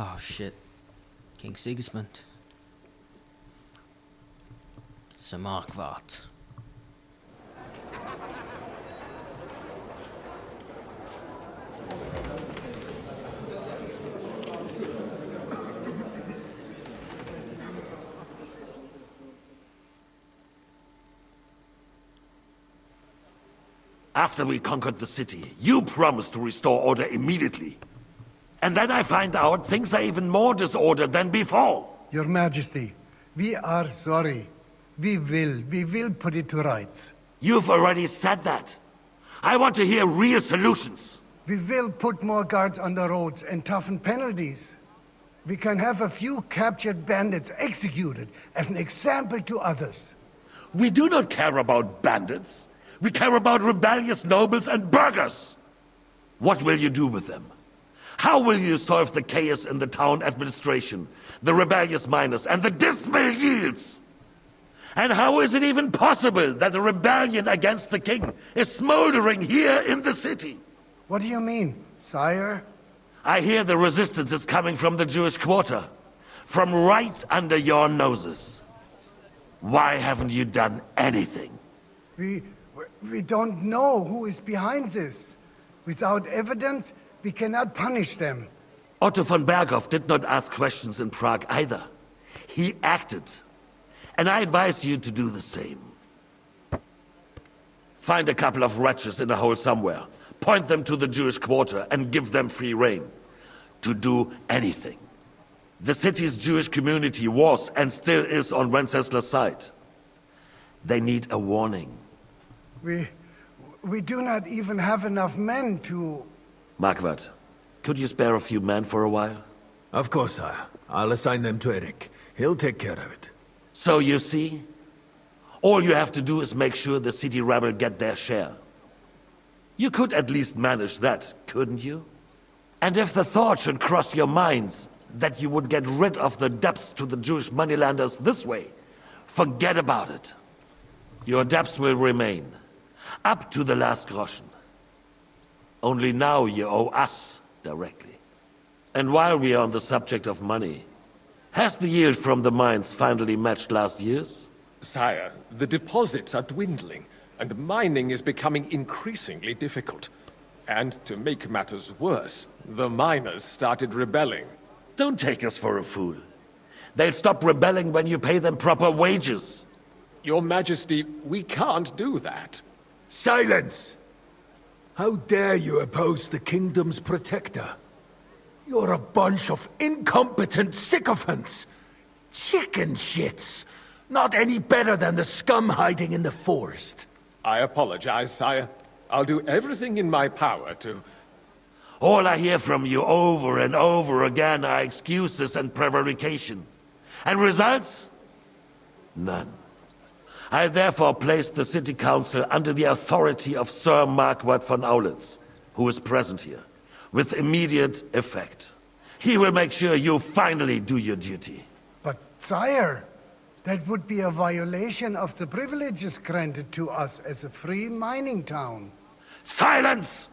Oh shit. King Sigismund. Samarkvat. After we conquered the city, you promised to restore order immediately. And then I find out things are even more disordered than before. Your Majesty, we are sorry. We will put it to rights. You've already said that. I want to hear real solutions. We will put more guards on the roads and toughen penalties. We can have a few captured bandits executed as an example to others. We do not care about bandits. We care about rebellious nobles and burghers. What will you do with them? How will you solve the chaos in the town administration, the rebellious miners, and the dismal yields? And how is it even possible that a rebellion against the king is smoldering here in the city? What do you mean, sire? I hear the resistance is coming from the Jewish quarter, from right under your noses. Why haven't you done anything? We don't know who is behind this. Without evidence, we cannot punish them. Otto von Berghoff did not ask questions in Prague either. He acted. And I advise you to do the same. Find a couple of wretches in a hole somewhere, point them to the Jewish quarter, and give them free rein to do anything. The city's Jewish community was and still is on Wenceslas' side. They need a warning. We do not even have enough men to... Marquardt, could you spare a few men for a while? Of course, sire. I'll assign them to Eric. He'll take care of it. So you see, all you have to do is make sure the city rabble get their share. You could at least manage that, couldn't you? And if the thought should cross your minds that you would get rid of the debts to the Jewish moneylenders this way, forget about it. Your debts will remain, up to the last groschen. Only now you owe us directly. And while we are on the subject of money, has the yield from the mines finally matched last year's? Sire, the deposits are dwindling, and mining is becoming increasingly difficult. And to make matters worse, the miners started rebelling. Don't take us for a fool. They'll stop rebelling when you pay them proper wages. Your Majesty, we can't do that. Silence! How dare you oppose the kingdom's protector? You're a bunch of incompetent sycophants! Chicken shits! Not any better than the scum hiding in the forest. I apologize, sire. I'll do everything in my power to... All I hear from you over and over again are excuses and prevarication. And results? None. I therefore placed the city council under the authority of Sir Marquardt von Aulitz, who is present here, with immediate effect. He will make sure you finally do your duty. But, sire, that would be a violation of the privileges granted to us as a free mining town. Silence!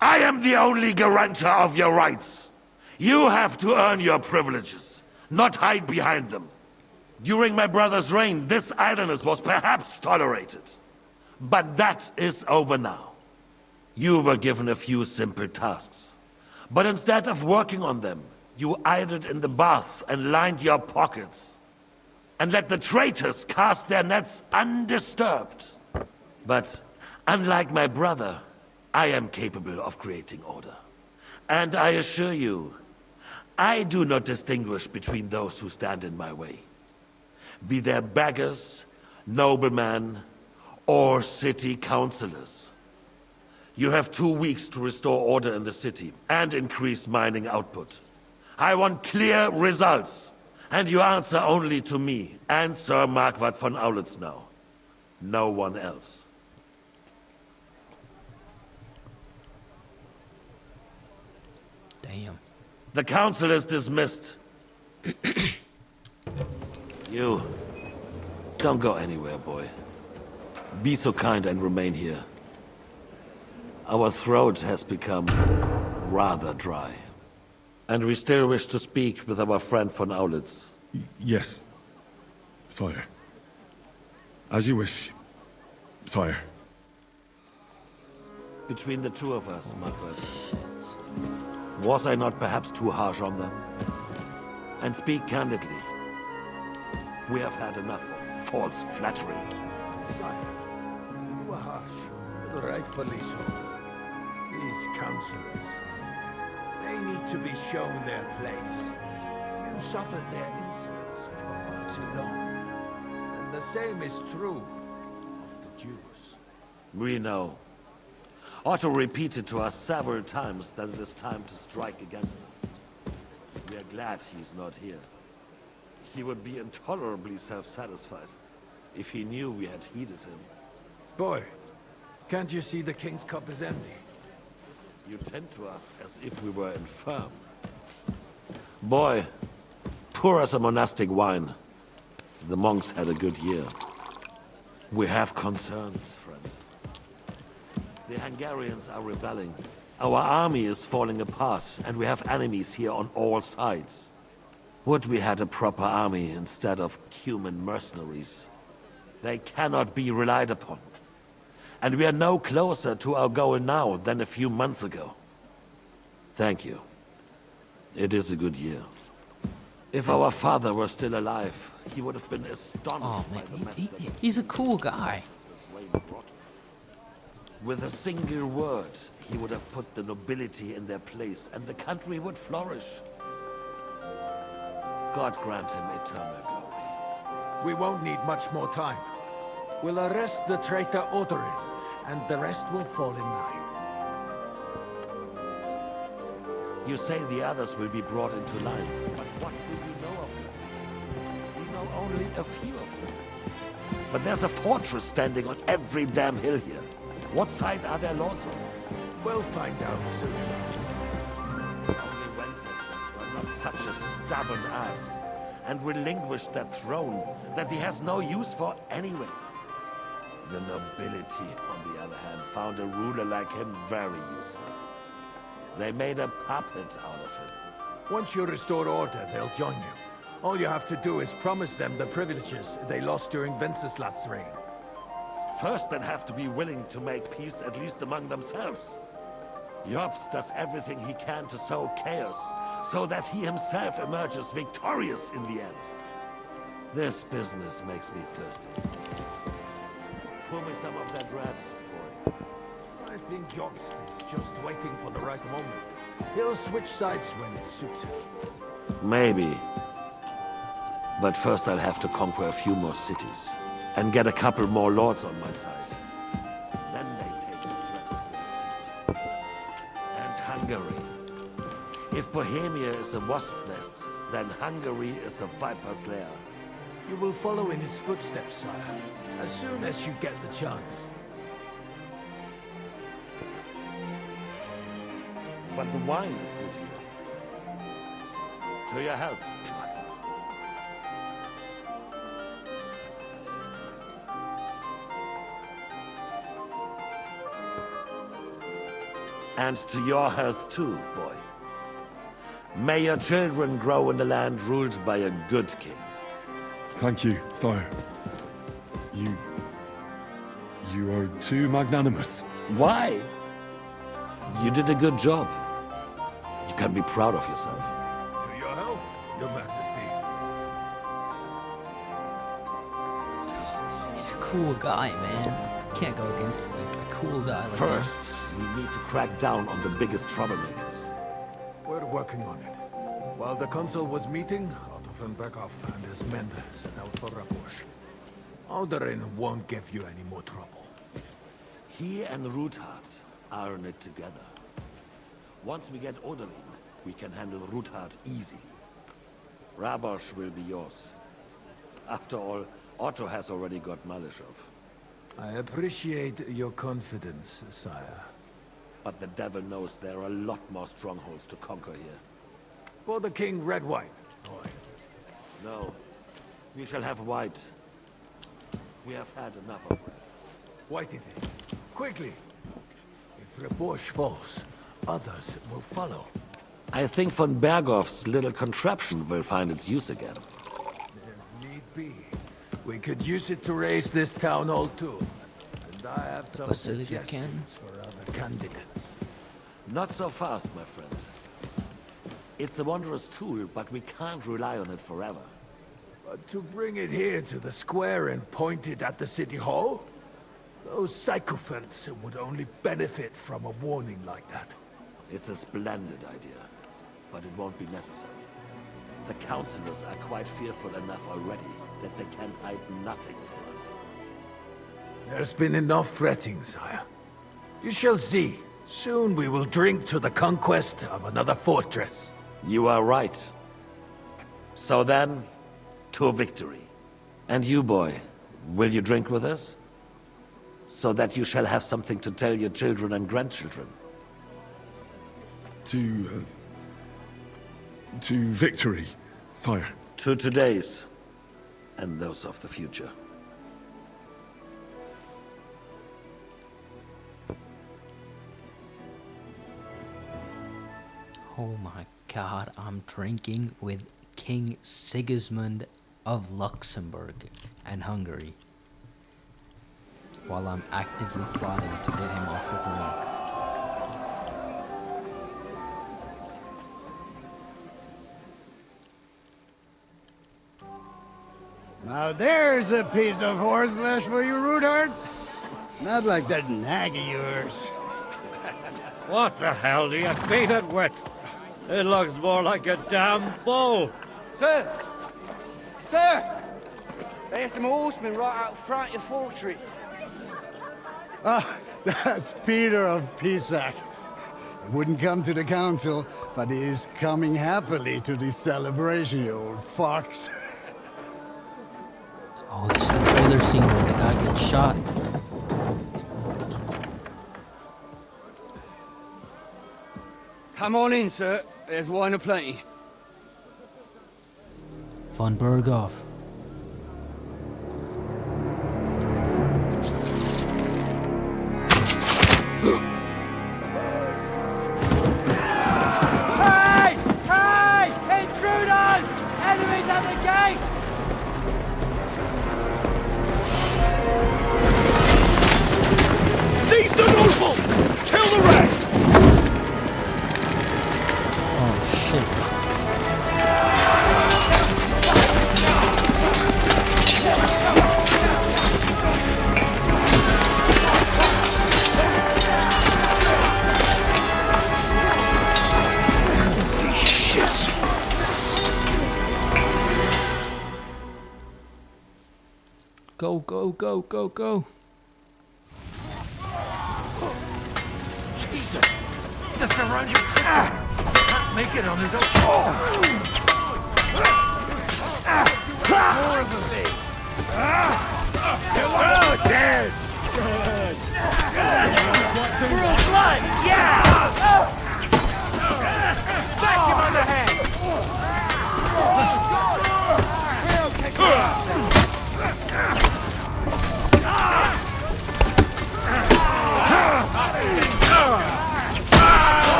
I am the only guarantor of your rights. You have to earn your privileges, not hide behind them. During my brother's reign, this idleness was perhaps tolerated. But that is over now. You were given a few simple tasks. But instead of working on them, you idled in the baths and lined your pockets. And let the traitors cast their nets undisturbed. But unlike my brother, I am capable of creating order. And I assure you, I do not distinguish between those who stand in my way. Be they beggars, noblemen, or city councillors. You have 2 weeks to restore order in the city and increase mining output. I want clear results, and you answer only to me and Sir Marquardt von Aulitz now. No one else. Damn. The council is dismissed. You... don't go anywhere, boy. Be so kind and remain here. Our throat has become rather dry. And we still wish to speak with our friend von Aulitz. Yes, sire. As you wish, sire. Between the two of us, Margaret. Was I not perhaps too harsh on them? And speak candidly. We have had enough of false flattery. Sire, you were harsh, but rightfully so. These councillors, they need to be shown their place. You suffered their insolence for far too long. And the same is true of the Jews. We know. Otto repeated to us several times that it is time to strike against them. We are glad he's not here. He would be intolerably self-satisfied if he knew we had heeded him. Boy, can't you see the king's cup is empty? You tend to us as if we were infirm. Boy, pour us a monastic wine. The monks had a good year. We have concerns, friend. The Hungarians are rebelling. Our army is falling apart, and we have enemies here on all sides. Would we had a proper army instead of human mercenaries? They cannot be relied upon. And we are no closer to our goal now than a few months ago. Thank you. It is a good year. If our father were still alive, he would have been astonished by the mess that He's a cool guy. with a single word, he would have put the nobility in their place, and the country would flourish. God grant him eternal glory. We won't need much more time. We'll arrest the traitor Odorin, and the rest will fall in line. You say the others will be brought into line, but what do you know of them? We know only a few of them. But there's a fortress standing on every damn hill here. What side are their lords on? We'll find out soon enough. If only Wenceslas were not such a stubborn ass, and relinquished that throne that he has no use for anyway. The nobility, on the other hand, found a ruler like him very useful. They made a puppet out of him. Once you restore order, they'll join you. All you have to do is promise them the privileges they lost during Wenceslas' reign. First, they'd have to be willing to make peace, at least among themselves. Jobst does everything he can to sow chaos, so that he himself emerges victorious in the end. This business makes me thirsty. Pour me some of that red, boy. I think Jobst is just waiting for the right moment. He'll switch sides when it suits him. Maybe. But first I'll have to conquer a few more cities, and get a couple more lords on my side. Then they take the threat of war seriously. And Hungary. If Bohemia is a wasp nest, then Hungary is a viper's lair. You will follow in his footsteps, sire, as soon as you get the chance. But the wine is good here. To your health. And to your health too, boy. May your children grow in a land ruled by a good king. Thank you, sire. You are too magnanimous. Why? You did a good job. You can be proud of yourself. To your health, Your Majesty. He's a cool guy, man. Can't go against a cool guy like First, we need to crack down on the biggest troublemakers. We're working on it. While the council was meeting, Kuttenberg and his men set out for Raborsch. Alderin won't give you any more trouble. He and Ruthard are in it together. Once we get Oderin, we can handle Ruthard easily. Raborsch will be yours. After all, Otto has already got Malishov. I appreciate your confidence, sire. But the devil knows there are a lot more strongholds to conquer here. For the king, red wine. No. We shall have white. We have had enough of red. White it is. Quickly! If Raborsch falls, others will follow. I think von Berghoff's little contraption will find its use again. If need be, we could use it to raise this town hall too. And I have some Basilica suggestions for other candidates. Not so fast, my friend. It's a wondrous tool, but we can't rely on it forever. But to bring it here to the square and point it at the city hall? Those sycophants would only benefit from a warning like that. It's a splendid idea, but it won't be necessary. The councillors are quite fearful enough already that they can hide nothing from us. There's been enough fretting, sire. You shall see. Soon we will drink to the conquest of another fortress. You are right. So then, to victory. And you, boy, will you drink with us? So that you shall have something to tell your children and grandchildren. To victory, sire. To today's, and those of the future. Oh my god, I'm drinking with King Sigismund of Luxembourg and Hungary, while I'm actively plotting to get him off the throne. Now there's a piece of horseflesh for you, Ruthard. Not like that nag of yours. What the hell do you beat it with? It looks more like a damn bull. Sir! Sir! There's some horsemen right out front of your fortress. Ah, that's Peter of Pisac. He wouldn't come to the council, but he is coming happily to the celebration, you old fox. Oh, this is the trailer scene where the guy gets shot. Come on in, sir. There's wine aplenty. Von Berghoff. Hey! Hey! Intruders! Enemies at the gates! Seize the nobles! Kill the rest! Oh shit. Go, go, go, go, go. Jesus! The surrounding can't make it on his own. More of a thing. Oh, dead! Good. We're all blood! Yeah! Back him on the head!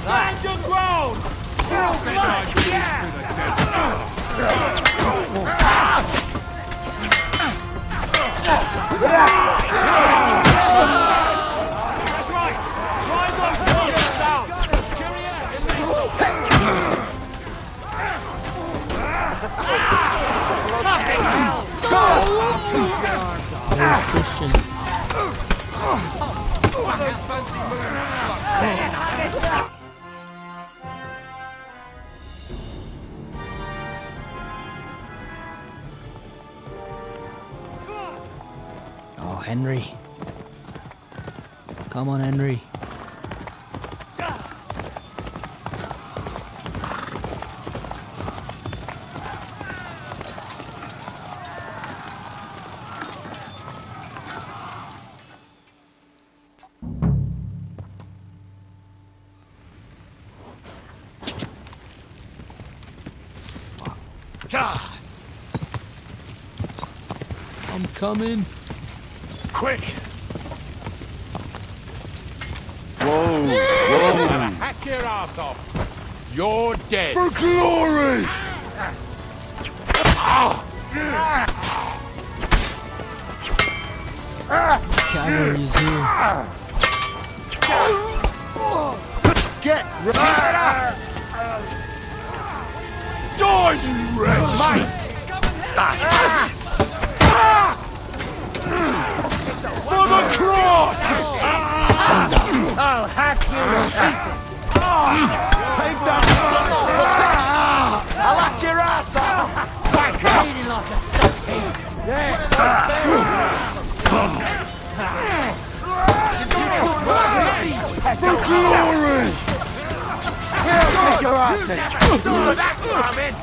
Stand your ground! We're all blood! That's right! Drive those warriors down! Oh, Henry. Come on, Henry. I'm coming. Quick! Whoa! Whoa! Hack your ass off! You're dead! For glory! Cavalry is here. Get right! Die, you wretch! For the cross! I'll hack you to pieces! Take that! I'll hack your ass off! Bleeding like a stockade! For glory! Here, take your asses! Saw that coming!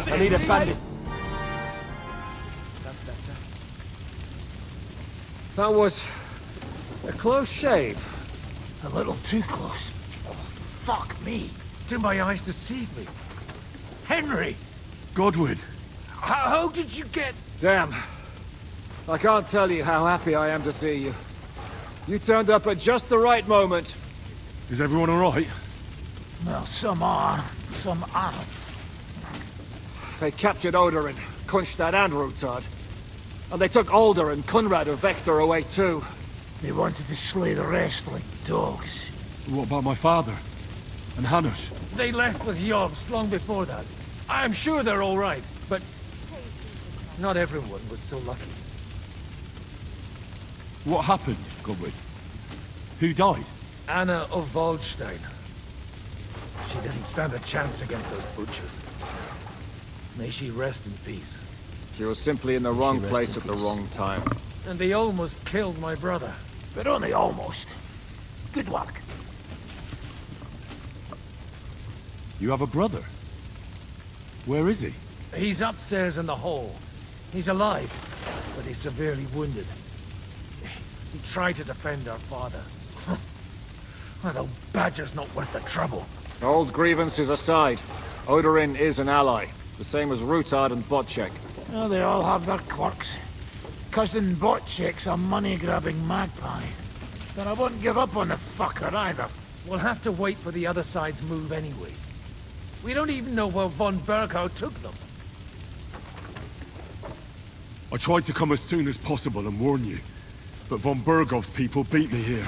I need a bandit. That's better. That was a close shave. A little too close. Fuck me. Did my eyes deceive me? Henry! Godwin! How did you get... Damn. I can't tell you how happy I am to see you. You turned up at just the right moment. Is everyone alright? Well, some are, some aren't. They captured Odorin, Kunstad and Rutard. And they took Alder and Kunrad of Vector away too. They wanted to slay the rest like dogs. What about my father? And Hanush? They left with Jobst long before that. I'm sure they're all right, but not everyone was so lucky. What happened, Godwin? Who died? Anna of Waldstein. She didn't stand a chance against those butchers. May she rest in peace. She was simply in the wrong place at the wrong time. And they almost killed my brother. But only almost. Good work. You have a brother? Where is he? He's upstairs in the hall. He's alive, but he's severely wounded. He tried to defend our father. That old badger's not worth the trouble. Old grievances aside, Odorin is an ally. The same as Rutard and Botchek. Well, they all have their quirks. Cousin Botchek's a money-grabbing magpie. But I wouldn't give up on the fucker either. We'll have to wait for the other side's move anyway. We don't even know where von Berghout took them. I tried to come as soon as possible and warn you, but von Bergov's people beat me here.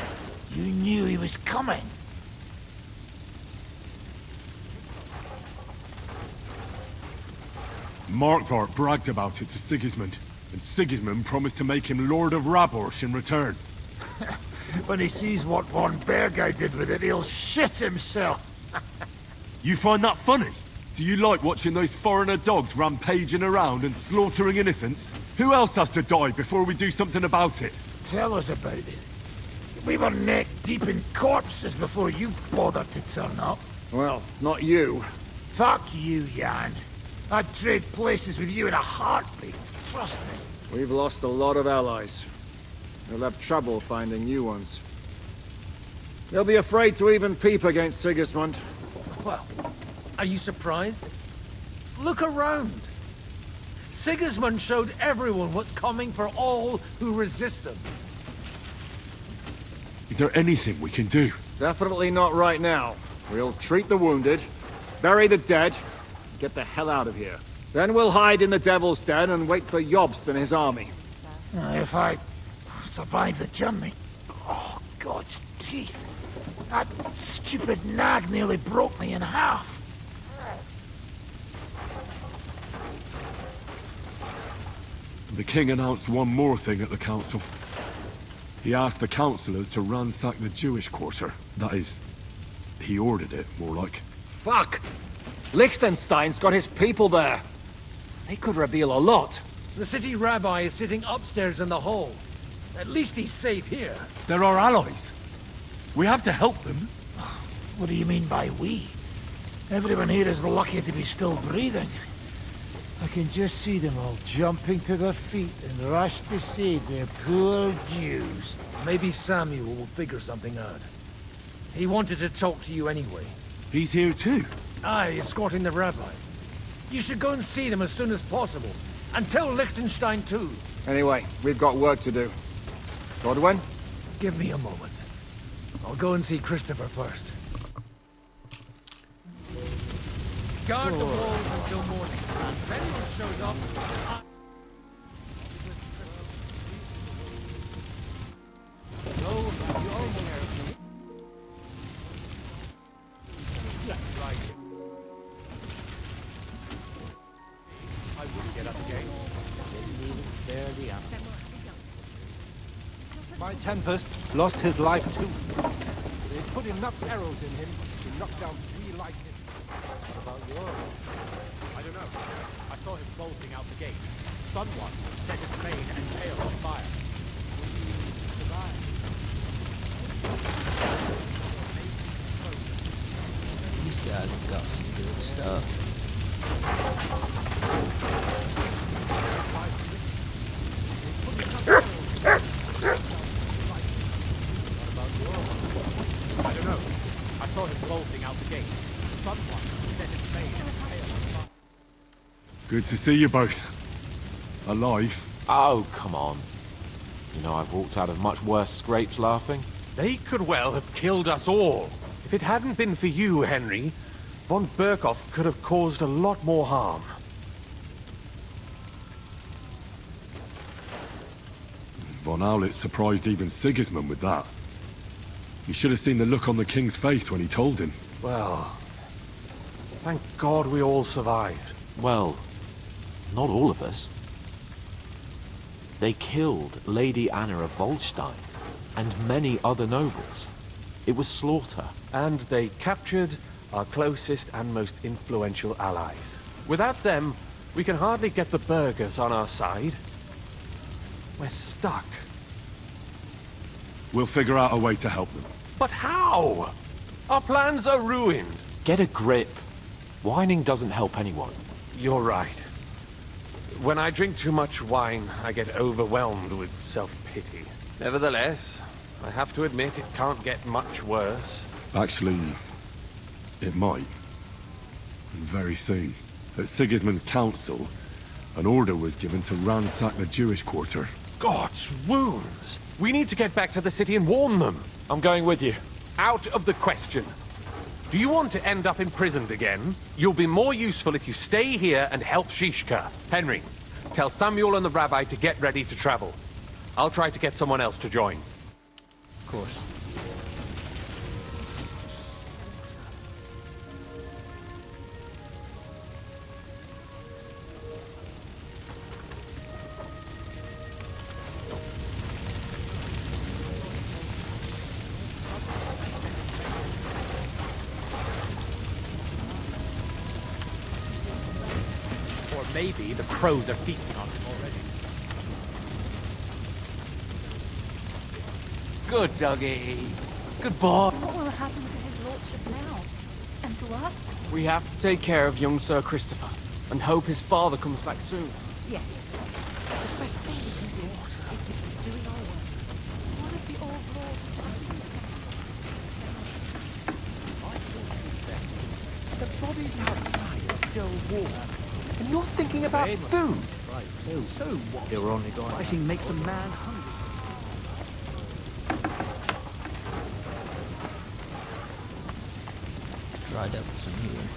You knew he was coming. Markvart bragged about it to Sigismund, and Sigismund promised to make him Lord of Raborsch in return. When he sees what von Berghout did with it, he'll shit himself. You find that funny? Do you like watching those foreigner dogs rampaging around and slaughtering innocents? Who else has to die before we do something about it? Tell us about it. We were neck deep in corpses before you bothered to turn up. Well, not you. Fuck you, Jan. I'd trade places with you in a heartbeat, trust me. We've lost a lot of allies. We'll have trouble finding new ones. They'll be afraid to even peep against Sigismund. Well, are you surprised? Look around. Sigismund showed everyone what's coming for all who resist him. Is there anything we can do? Definitely not right now. We'll treat the wounded, bury the dead, and get the hell out of here. Then we'll hide in the Devil's Den and wait for Jobst and his army. If I survive the journey... Oh, God's teeth. That stupid nag nearly broke me in half. The king announced one more thing at the council. He asked the councillors to ransack the Jewish quarter. That is, he ordered it, more like. Fuck! Liechtenstein's got his people there. They could reveal a lot. The city rabbi is sitting upstairs in the hall. At least he's safe here. They're our allies. We have to help them. What do you mean by we? Everyone here is lucky to be still breathing. I can just see them all jumping to their feet and rush to save their poor Jews. Maybe Samuel will figure something out. He wanted to talk to you anyway. He's here too? Aye, escorting the rabbi. You should go and see them as soon as possible. And tell Liechtenstein too. Anyway, we've got work to do. Godwin? Give me a moment. I'll go and see Christopher first. Guard the walls until morning. If anyone shows up, I wouldn't get up again. Didn't even spare the ammo. My Tempest lost his life too. They put enough arrows in him to knock down 3 like him. What about yours? I don't know. I saw him bolting out the gate. Someone set his mane and tail on fire. These guys have got some good stuff. I don't know. I saw him bolting out the gate. Someone set his mane and tail on fire. Good to see you both. Alive. Oh, come on. You know, I've walked out of much worse scrapes laughing. They could well have killed us all. If it hadn't been for you, Henry, von Berkhoff could have caused a lot more harm. Von Aulitz surprised even Sigismund with that. You should have seen the look on the king's face when he told him. Well, thank God we all survived. Well, not all of us. They killed Lady Anna of Volstein and many other nobles. It was slaughter. And they captured our closest and most influential allies. Without them, we can hardly get the burghers on our side. We're stuck. We'll figure out a way to help them. But how? Our plans are ruined. Get a grip. Whining doesn't help anyone. You're right. When I drink too much wine, I get overwhelmed with self-pity. Nevertheless, I have to admit it can't get much worse. Actually, it might. And very soon. At Sigismund's council, an order was given to ransack the Jewish quarter. God's wounds! We need to get back to the city and warn them. I'm going with you. Out of the question. Do you want to end up imprisoned again? You'll be more useful if you stay here and help Shishka. Henry, tell Samuel and the rabbi to get ready to travel. I'll try to get someone else to join. Of course. Maybe the crows are feasting on him already. Good, Dougie. Good boy. What will happen to his lordship now? And to us? We have to take care of young Sir Christopher, and hope his father comes back soon. Yes. The best thing we can do is to keep doing our work. What if the old lord... The bodies outside are still warm. And you're thinking about food? Right, too. So what? They were only going. Fighting makes a man hungry. Dry devils in here.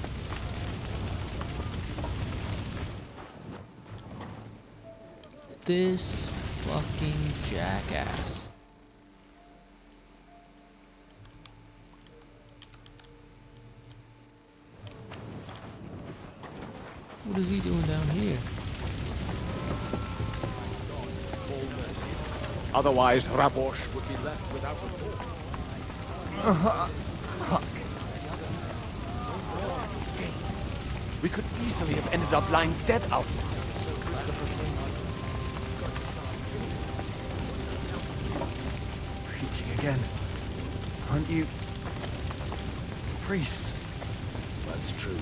This fucking jackass. What is he doing down here? Otherwise, Raborsch would be left without a lord. Fuck. We could easily have ended up lying dead outside. Preaching again. Aren't you... priest? That's true.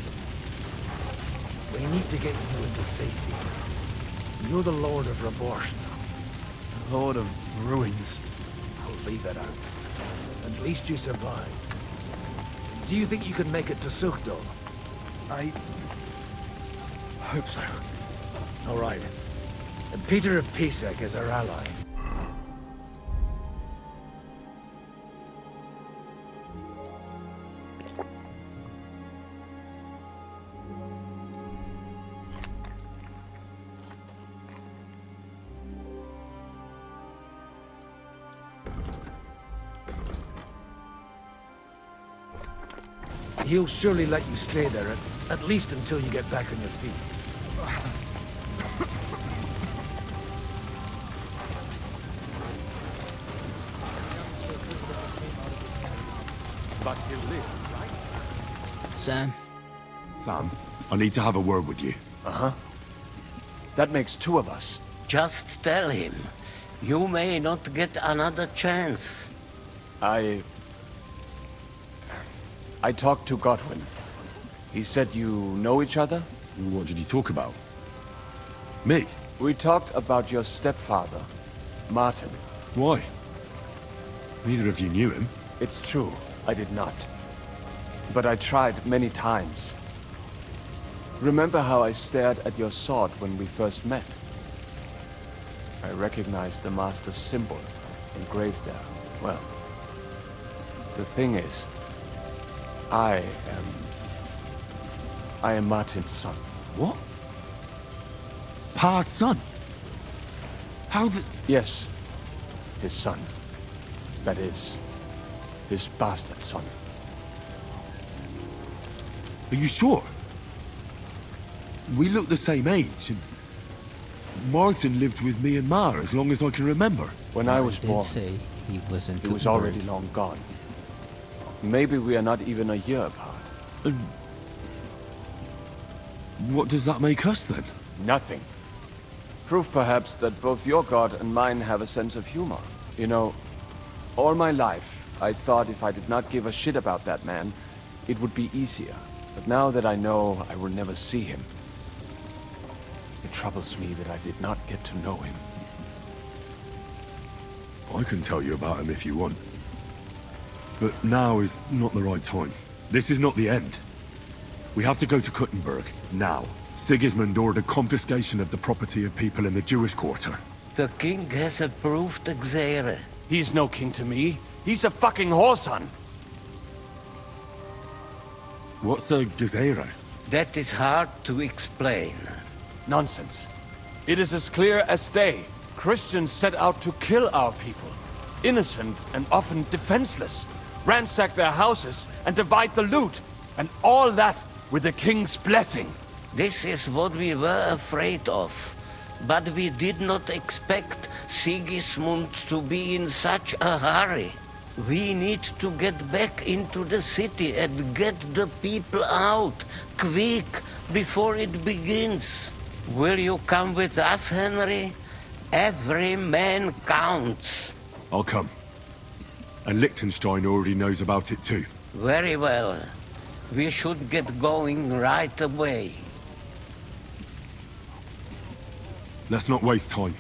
We need to get you into safety. You're the Lord of Raborsch now. Lord of Ruins. I'll leave it out. At least you survived. Do you think you can make it to Suchdol? I... hope so. All right. Peter of Pisek is our ally. He'll surely let you stay there, at least until you get back on your feet. But he'll live, right? Sam. Sam, I need to have a word with you. Uh-huh. That makes two of us. Just tell him. You may not get another chance. I talked to Godwin. He said you know each other? What did you talk about? Me? We talked about your stepfather, Martin. Why? Neither of you knew him. It's true, I did not. But I tried many times. Remember how I stared at your sword when we first met? I recognized the Master's symbol engraved there. Well, the thing is, I am Martin's son. What? Pa's son? How did... Yes, his son. That is, his bastard son. Are you sure? We look the same age, and Martin lived with me and Ma as long as I can remember. When I was born, Say he was in he was Kuttenberg. already long gone. Maybe we are not even a year apart. And what does that make us then? Nothing. Proof perhaps that both your god and mine have a sense of humor. You know, all my life, I thought if I did not give a shit about that man, it would be easier. But now that I know I will never see him, it troubles me that I did not get to know him. I can tell you about him if you want. But now is not the right time. This is not the end. We have to go to Kuttenberg, now. Sigismund ordered confiscation of the property of people in the Jewish quarter. The king has approved Xere. He's no king to me. He's a fucking whoreson. What's a Gezerah? That is hard to explain. Nonsense. It is as clear as day. Christians set out to kill our people. Innocent and often defenseless. Ransack their houses and divide the loot. And all that with the king's blessing. This is what we were afraid of. But we did not expect Sigismund to be in such a hurry. We need to get back into the city and get the people out, quick, before it begins. Will you come with us, Henry? Every man counts. I'll come. And Liechtenstein already knows about it too. Very well. We should get going right away. Let's not waste time.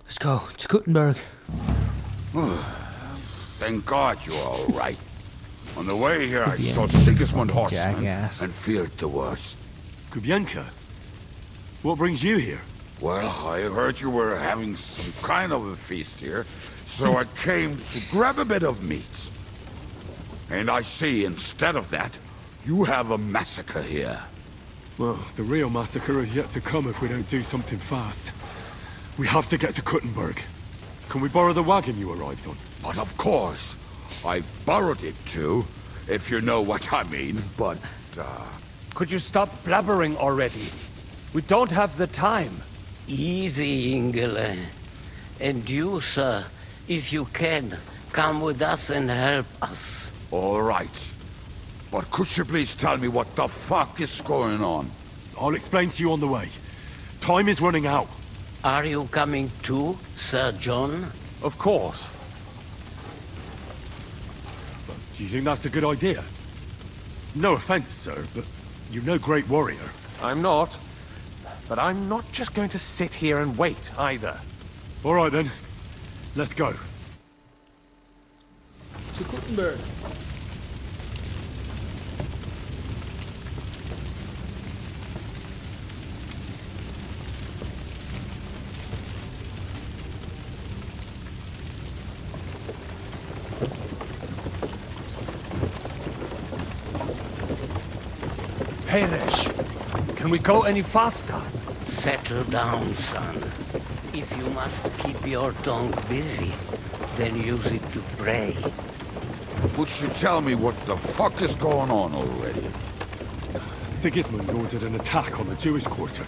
Let's go to Kuttenberg. Thank God you're all right. On the way here, I Kubienka, saw Sigismund horsemen jackass. and feared the worst. Kubienka? What brings you here? Well, I heard you were having some kind of a feast here, so I came to grab a bit of meat. And I see, instead of that, you have a massacre here. Well, the real massacre is yet to come if we don't do something fast. We have to get to Kuttenberg. Can we borrow the wagon you arrived on? But of course. I borrowed it too, if you know what I mean, but, Could you stop blabbering already? We don't have the time. Easy, Ingele. And you, sir, if you can, come with us and help us. All right. But could you please tell me what the fuck is going on? I'll explain to you on the way. Time is running out. Are you coming too, Sir John? Of course. Do you think that's a good idea? No offense, sir, but you're no great warrior. I'm not. But I'm not just going to sit here and wait, either. All right, then. Let's go. To Kuttenberg. Perish. Can we go any faster? Settle down, son. If you must keep your tongue busy, then use it to pray. Would you tell me what the fuck is going on already? Sigismund ordered an attack on the Jewish quarter.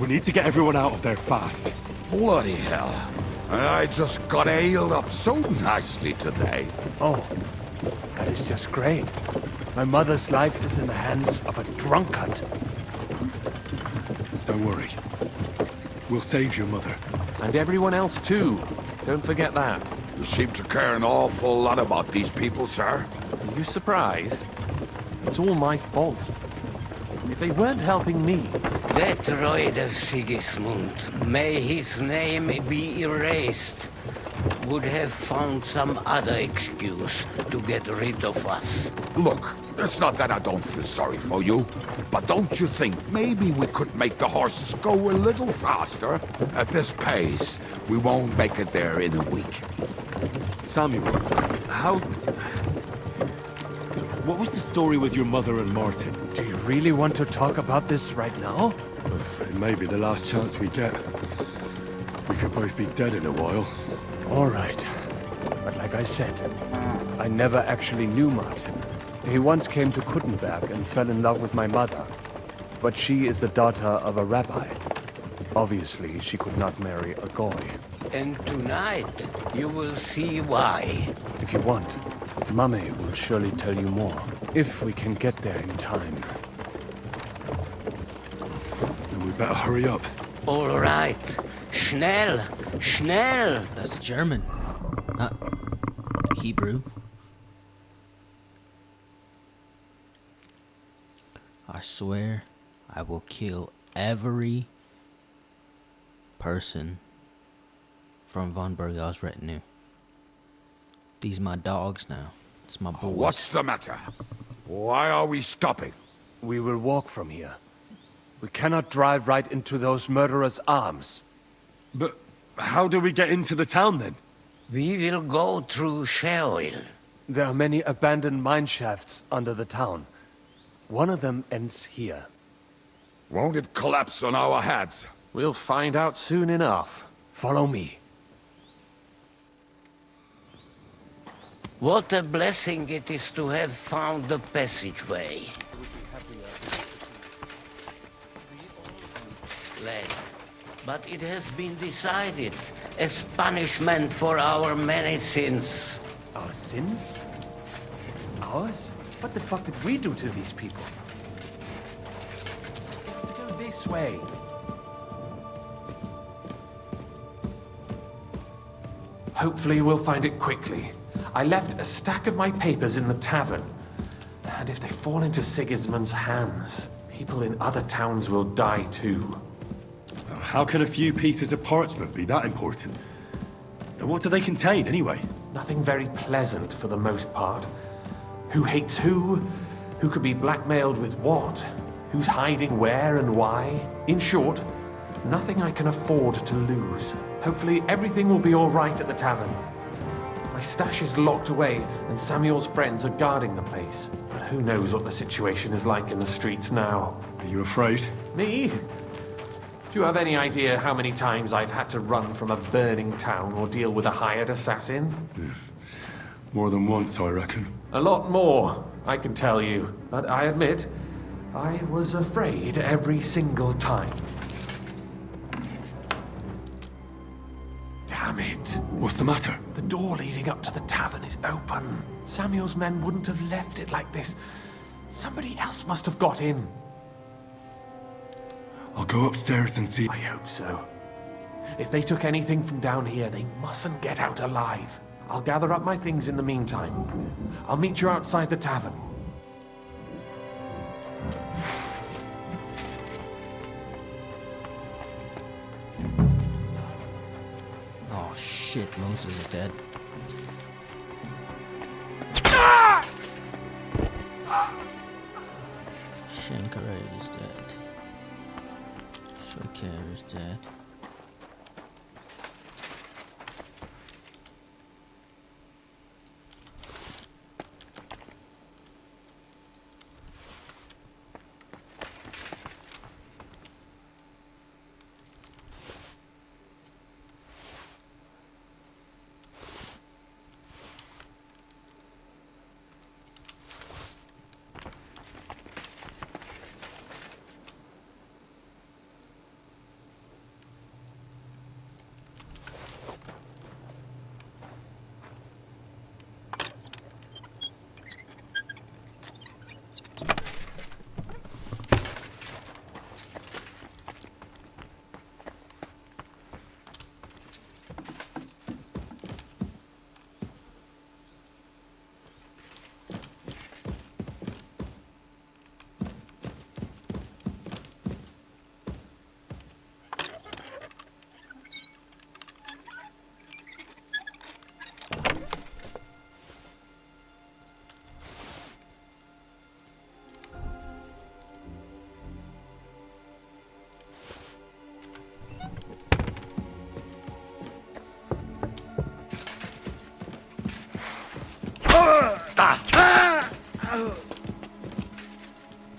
We need to get everyone out of there fast. Bloody hell. I just got ailed up so nicely today. Oh, that is just great. My mother's life is in the hands of a drunkard. Don't worry. We'll save your mother. And everyone else too. Don't forget that. You seem to care an awful lot about these people, sir. Are you surprised? It's all my fault. If they weren't helping me... That droid of Sigismund, may his name be erased, would have found some other excuse to get rid of us. Look, it's not that I don't feel sorry for you, but don't you think maybe we could make the horses go a little faster? At this pace, we won't make it there in a week. Samuel, how... What was the story with your mother and Martin? Do you really want to talk about this right now? It may be the last chance we get. We could both be dead in a while. All right. But like I said, I never actually knew Martin. He once came to Kuttenberg and fell in love with my mother. But she is the daughter of a rabbi. Obviously, she could not marry a goy. And tonight, you will see why. If you want, Mummy will surely tell you more. If we can get there in time. Then we better hurry up. All right. Schnell! Schnell! That's German, not Hebrew. I swear I will kill every person from von Bergau's retinue. These my dogs now. It's my boys. What's the matter? Why are we stopping? We will walk from here. We cannot drive right into those murderers' arms. But how do we get into the town then? We will go through Sheol. There are many abandoned mine shafts under the town. One of them ends here. Won't it collapse on our heads? We'll find out soon enough. Follow me. What a blessing it is to have found the passageway. Lad, but it has been decided as punishment for our many sins. Our sins? Ours? What the fuck did we do to these people? Go this way. Hopefully we'll find it quickly. I left a stack of my papers in the tavern. And if they fall into Sigismund's hands, people in other towns will die too. How can a few pieces of parchment be that important? And what do they contain, anyway? Nothing very pleasant for the most part. Who hates who? Who could be blackmailed with what? Who's hiding where and why? In short, nothing I can afford to lose. Hopefully everything will be all right at the tavern. My stash is locked away, and Samuel's friends are guarding the place. But who knows what the situation is like in the streets now? Are you afraid? Me? Do you have any idea how many times I've had to run from a burning town or deal with a hired assassin? More than once, I reckon. A lot more, I can tell you. But I admit, I was afraid every single time. Damn it. What's the matter? The door leading up to the tavern is open. Samuel's men wouldn't have left it like this. Somebody else must have got in. I'll go upstairs and see. I hope so. If they took anything from down here, they mustn't get out alive. I'll gather up my things in the meantime. I'll meet you outside the tavern. Oh shit, Moses is dead. Shankaray is dead. Shokar is dead.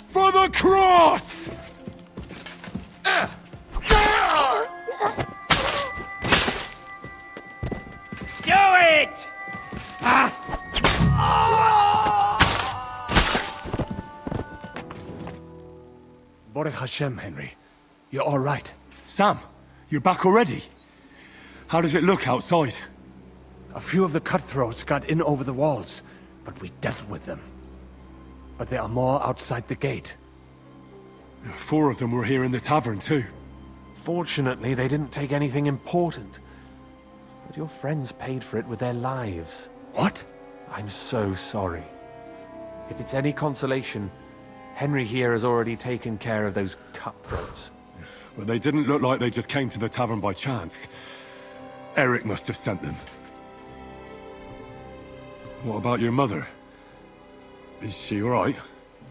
For the cross! Do it! Baruch Hashem, Henry. You're all right. Sam, you're back already? How does it look outside? A few of the cutthroats got in over the walls, but we dealt with them. But there are more outside the gate. 4 of them were here in the tavern too. Fortunately, they didn't take anything important. But your friends paid for it with their lives. What? I'm so sorry. If it's any consolation, Henry here has already taken care of those cutthroats. But they didn't look like they just came to the tavern by chance. Eric must have sent them. What about your mother? Is she alright?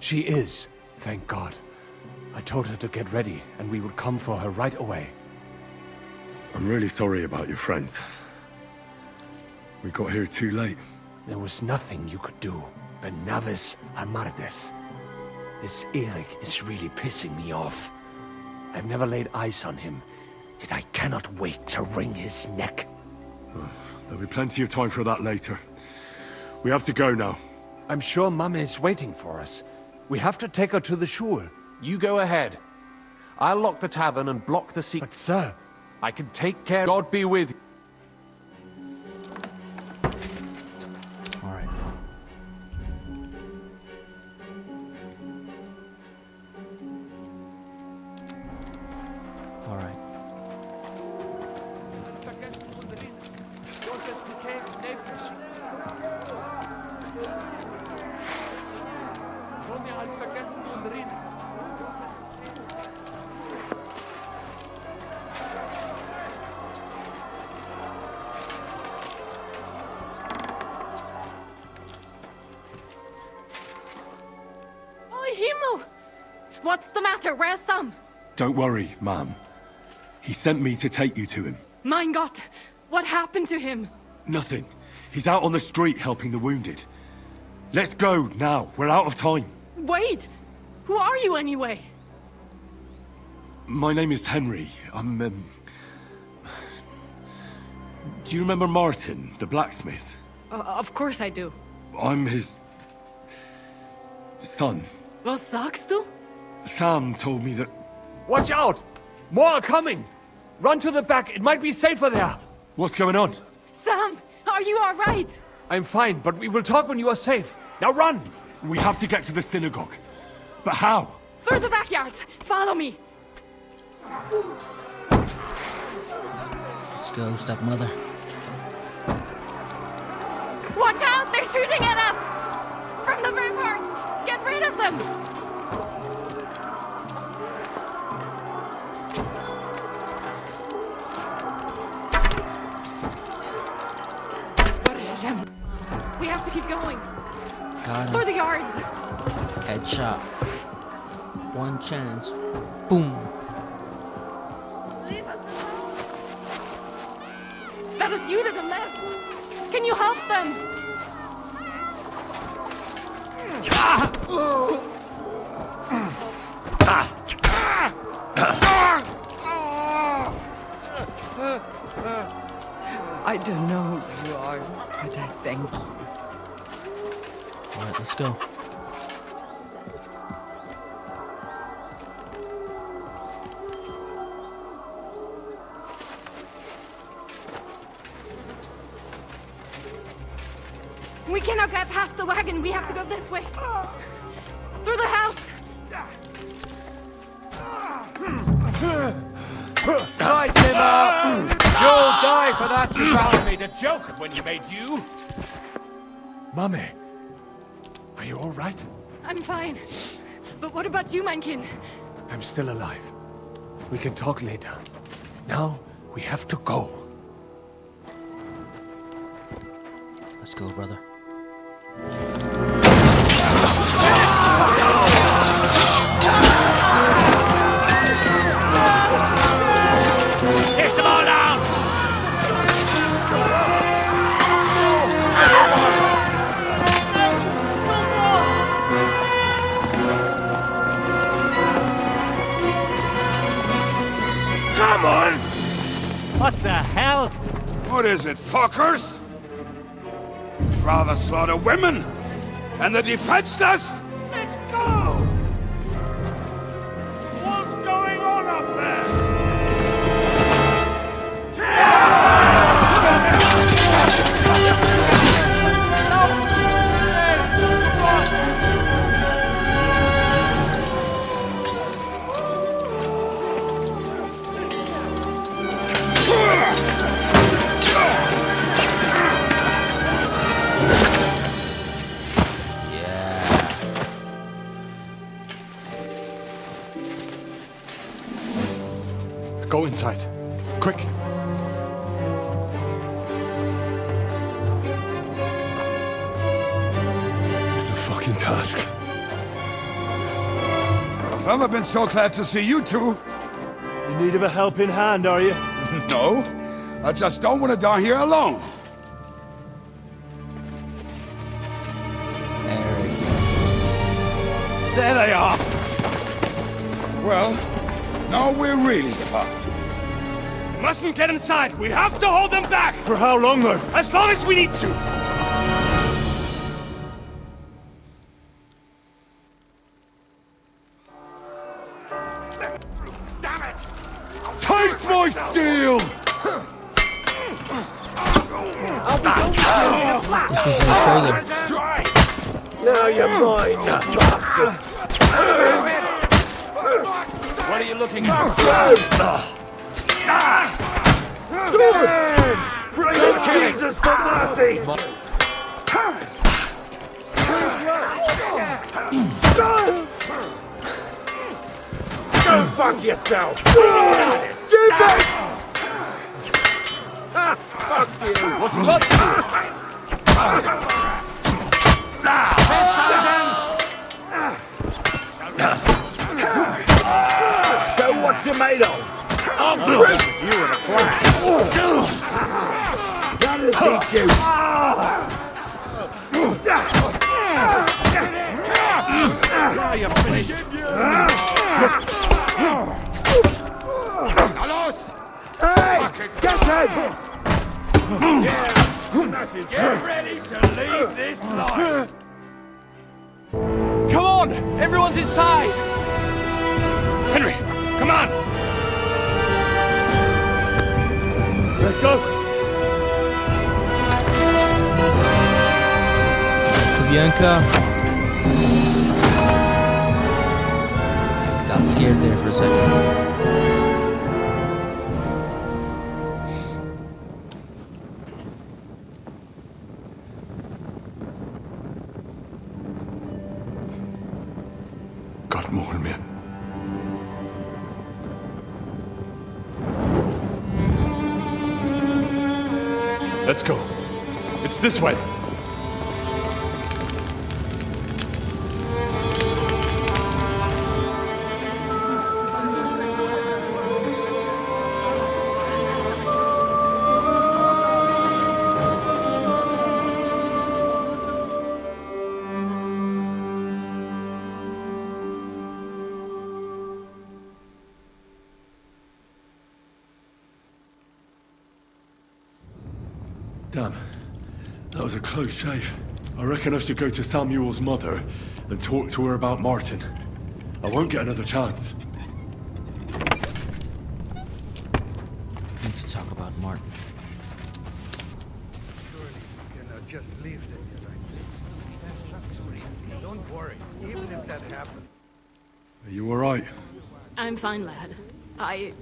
She is, thank God. I told her to get ready, and we would come for her right away. I'm really sorry about your friends. We got here too late. There was nothing you could do. Benavis Hamardes. This Eric is really pissing me off. I've never laid eyes on him, yet I cannot wait to wring his neck. There'll be plenty of time for that later. We have to go now. I'm sure Mama is waiting for us. We have to take her to the shul. You go ahead. I'll lock the tavern and block the secret. But sir... I can take care. God be with you. Alright. Alright. What's the matter? Where's Sam? Don't worry, ma'am. He sent me to take you to him. Mein Gott! What happened to him? Nothing. He's out on the street helping the wounded. Let's go now. We're out of time. Wait! Who are you anyway? My name is Henry. I'm, Do you remember Martin, the blacksmith? Of course I do. I'm his... son. Was sagst du? Sam told me that... Watch out! More are coming! Run to the back, it might be safer there! What's going on? Sam, are you all right? I'm fine, but we will talk when you are safe. Now run! We have to get to the synagogue. But how? Through the backyard. Follow me. Let's go, stepmother. Watch out! They're shooting at us! From the ramparts! Get rid of them! We have to keep going. Got him. Through the yards. Headshot. One chance. Boom. That is you to the left. Can you help them? I don't know who you are, but I thank you. Alright, let's go. We cannot get past the wagon. We have to go this way. Through the house. Slice him up! You'll die for that! You probably made a joke when he made you! Mummy, are you all right? I'm fine. But what about you, mein Kind? I'm still alive. We can talk later. Now, we have to go. Let's go, brother. Kiss them all down! Come on! What the hell? What is it, fuckers? Rather slaughter women and the defenseless? Let's go! What's going on up there? Go inside. Quick. It's a fucking task. I've never been so glad to see you two. In need of a helping hand, are you? No, I just don't want to die here alone. There they are. Well, now we're really fucked. We mustn't get inside. We have to hold them back. For how long, though? As long as we need to. Taste my steel! This is in the trailer. Now you're mine, you bastard. What are you looking at? Bring in Jesus for mercy! Go fuck yourself! Fuck you! What's got Show what you're made of! I'll break you in a flash! That'll teach you! Now you're finished. Alos! Hey! Get him! Get ready to leave this life! Come on! Everyone's inside! Henry, come on! Let's go! Bianca. Got scared there for a second. God more me. Let's go. It's this way. Damn. That was a close shave. I reckon I should go to Samuel's mother and talk to her about Martin. I won't get another chance. Need to talk about Martin. Surely you cannot just leave them here like this. Don't worry, even if that happened. Are you alright? I'm fine, lad. I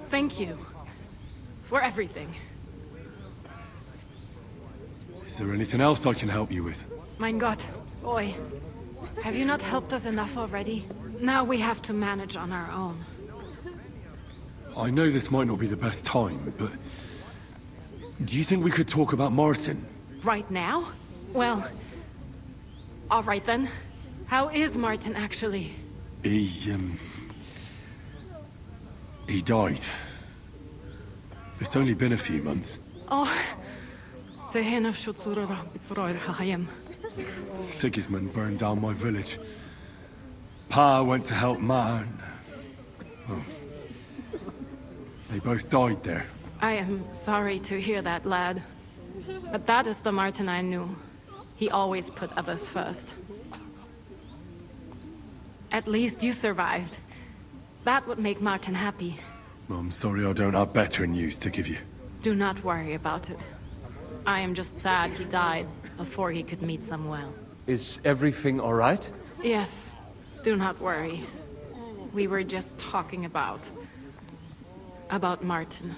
thank you for everything. Is there anything else I can help you with? Mein Gott, boy. Have you not helped us enough already? Now we have to manage on our own. I know this might not be the best time, but... do you think we could talk about Martin? Right now? Well... all right then. How is Martin, actually? He died. It's only been a few months. Oh... Sigismund burned down my village. Pa went to help Ma and... oh. They both died there. I am sorry to hear that, lad. But that is the Martin I knew. He always put others first. At least you survived. That would make Martin happy. I'm sorry I don't have better news to give you. Do not worry about it. I am just sad he died before he could meet Samuel. Is everything all right? Yes, do not worry. We were just talking about Martin.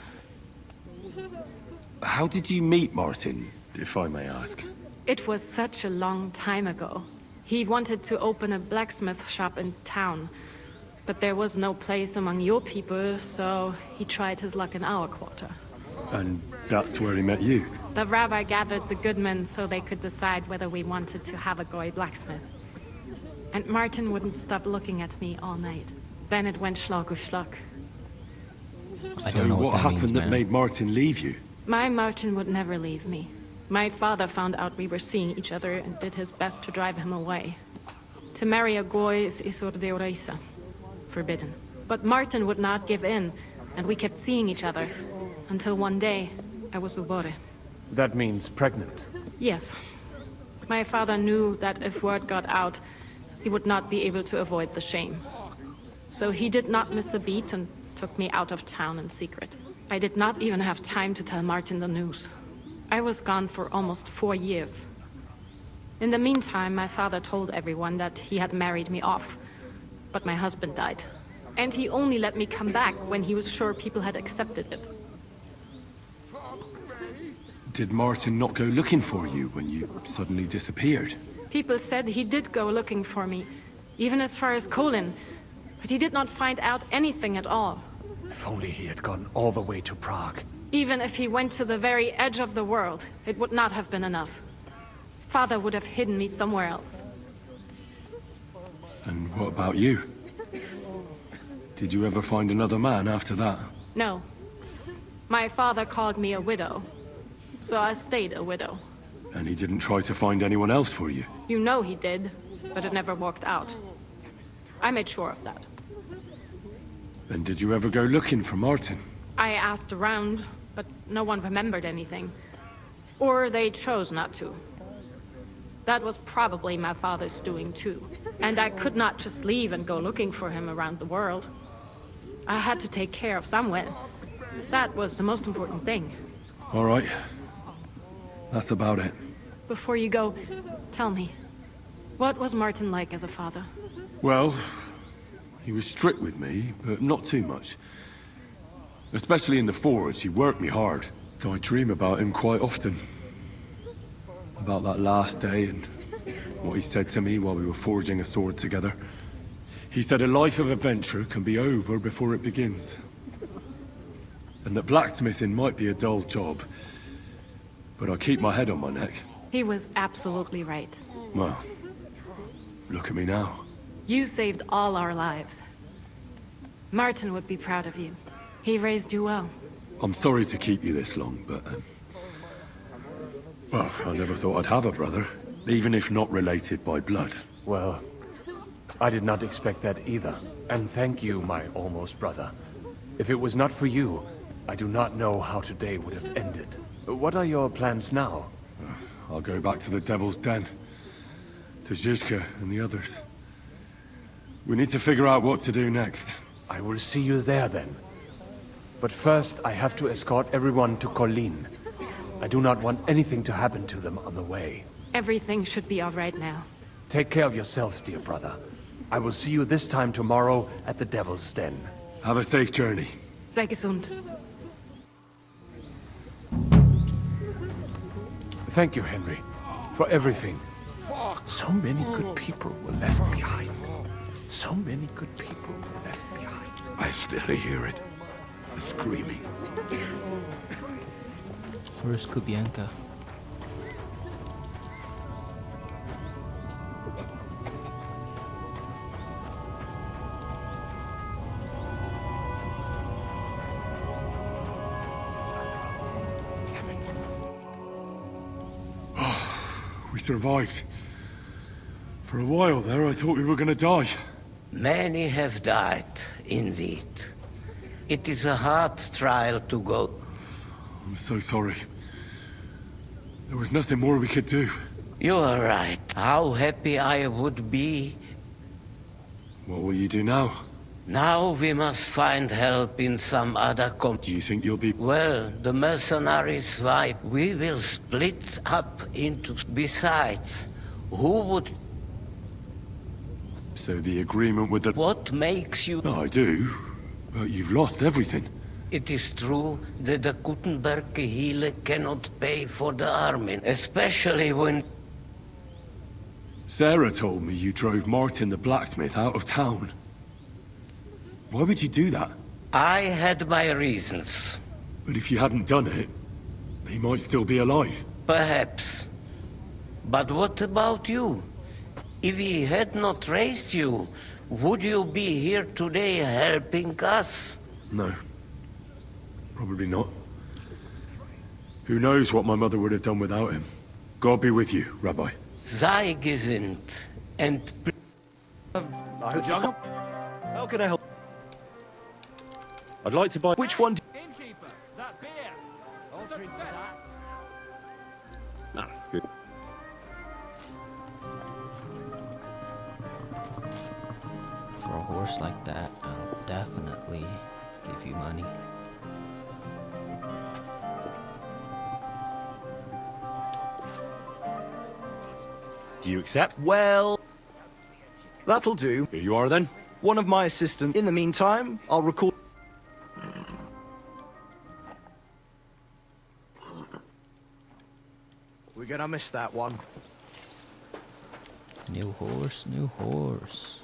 How did you meet Martin, if I may ask? It was such a long time ago. He wanted to open a blacksmith shop in town, but there was no place among your people, so he tried his luck in our quarter. And that's where he met you? The rabbi gathered the good men so they could decide whether we wanted to have a goy blacksmith. And Martin wouldn't stop looking at me all night. Then it went schlag auf schlag. So what happened that made Martin leave you? My Martin would never leave me. My father found out we were seeing each other and did his best to drive him away. To marry a goy is isur deoraisa, forbidden. But Martin would not give in, and we kept seeing each other. Until one day, I was ubore. That means pregnant. Yes. My father knew that if word got out, he would not be able to avoid the shame. So he did not miss a beat and took me out of town in secret. I did not even have time to tell Martin the news. I was gone for almost 4 years. In the meantime, my father told everyone that he had married me off. But my husband died. And he only let me come back when he was sure people had accepted it. Did Martin not go looking for you when you suddenly disappeared? People said he did go looking for me, even as far as Kolin, but he did not find out anything at all. If only he had gone all the way to Prague. Even if he went to the very edge of the world, it would not have been enough. Father would have hidden me somewhere else. And what about you? Did you ever find another man after that? No. My father called me a widow, so I stayed a widow. And he didn't try to find anyone else for you? You know he did, but it never worked out. I made sure of that. And did you ever go looking for Martin? I asked around, but no one remembered anything. Or they chose not to. That was probably my father's doing too. And I could not just leave and go looking for him around the world. I had to take care of Samuel. That was the most important thing. All right. That's about it. Before you go, tell me, what was Martin like as a father? Well, he was strict with me, but not too much. Especially in the forge, he worked me hard. I dream about him quite often. About that last day and what he said to me while we were forging a sword together. He said a life of adventure can be over before it begins. And that blacksmithing might be a dull job, but I keep my head on my neck. He was absolutely right. Well, look at me now. You saved all our lives. Martin would be proud of you. He raised you well. I'm sorry to keep you this long, but... well, I never thought I'd have a brother, even if not related by blood. Well, I did not expect that either. And thank you, my almost brother. If it was not for you, I do not know how today would have ended. What are your plans now? I'll go back to the Devil's Den. To Zizka and the others. We need to figure out what to do next. I will see you there then. But first, I have to escort everyone to Colleen. I do not want anything to happen to them on the way. Everything should be all right now. Take care of yourself, dear brother. I will see you this time tomorrow at the Devil's Den. Have a safe journey. Sei gesund. Thank you, Henry, for everything. So many good people were left behind. So many good people were left behind. I still hear it. The screaming. Where's Kubianka? We survived. For a while there, I thought we were gonna die. Many have died, indeed. It is a hard trial to go. I'm so sorry. There was nothing more we could do. You are right. How happy I would be. What will you do now? Now we must find help in some other Do you think you'll be... Well, the mercenaries fight. We will split up into... Besides, who would... So the agreement with the... What makes you... No, I do. But you've lost everything. It is true that the Kuttenberg Kehle cannot pay for the army, especially when... Sarah told me you drove Martin the blacksmith out of town. Why would you do that? I had my reasons. But if you hadn't done it, he might still be alive. Perhaps. But what about you? If he had not raised you, would you be here today helping us? No. Probably not. Who knows what my mother would have done without him. God be with you, Rabbi. Sei gesinnt, and... How can I help? I'd like to buy... Which one? Innkeeper, that beer. Ah, good. For a horse like that, I'll definitely give you money. Do you accept? Well... That'll do. Here you are then. One of my assistants. In the meantime, I'll record... We're gonna miss that one. New horse, new horse.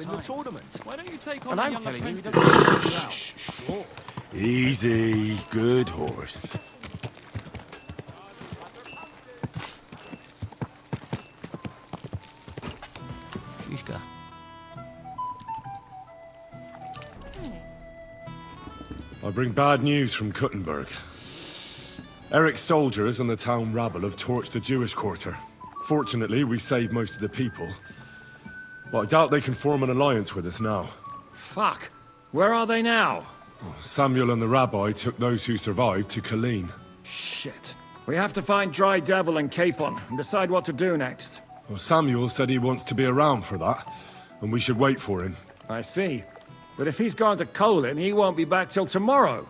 win the tournament. Why don't you take on And the I'm young telling you, he apprentice? doesn't. Easy, good horse. Shishka. I bring bad news from Kuttenberg. Eric's soldiers and the town rabble have torched the Jewish quarter. Fortunately, we saved most of the people. But I doubt they can form an alliance with us now. Fuck. Where are they now? Samuel and the rabbi took those who survived to Colleen. Shit. We have to find Dry Devil and Capon and decide what to do next. Well, Samuel said he wants to be around for that, and we should wait for him. I see. But if he's gone to Colin, he won't be back till tomorrow.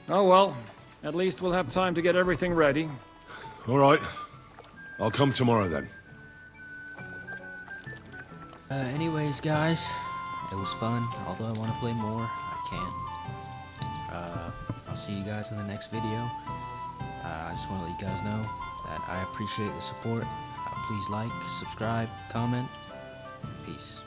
Oh well. At least we'll have time to get everything ready. All right. I'll come tomorrow then. Anyways, guys, it was fun. Although I want to play more, I can't. I'll see you guys in the next video. I just want to let you guys know that I appreciate the support. Please like, subscribe, comment. Peace.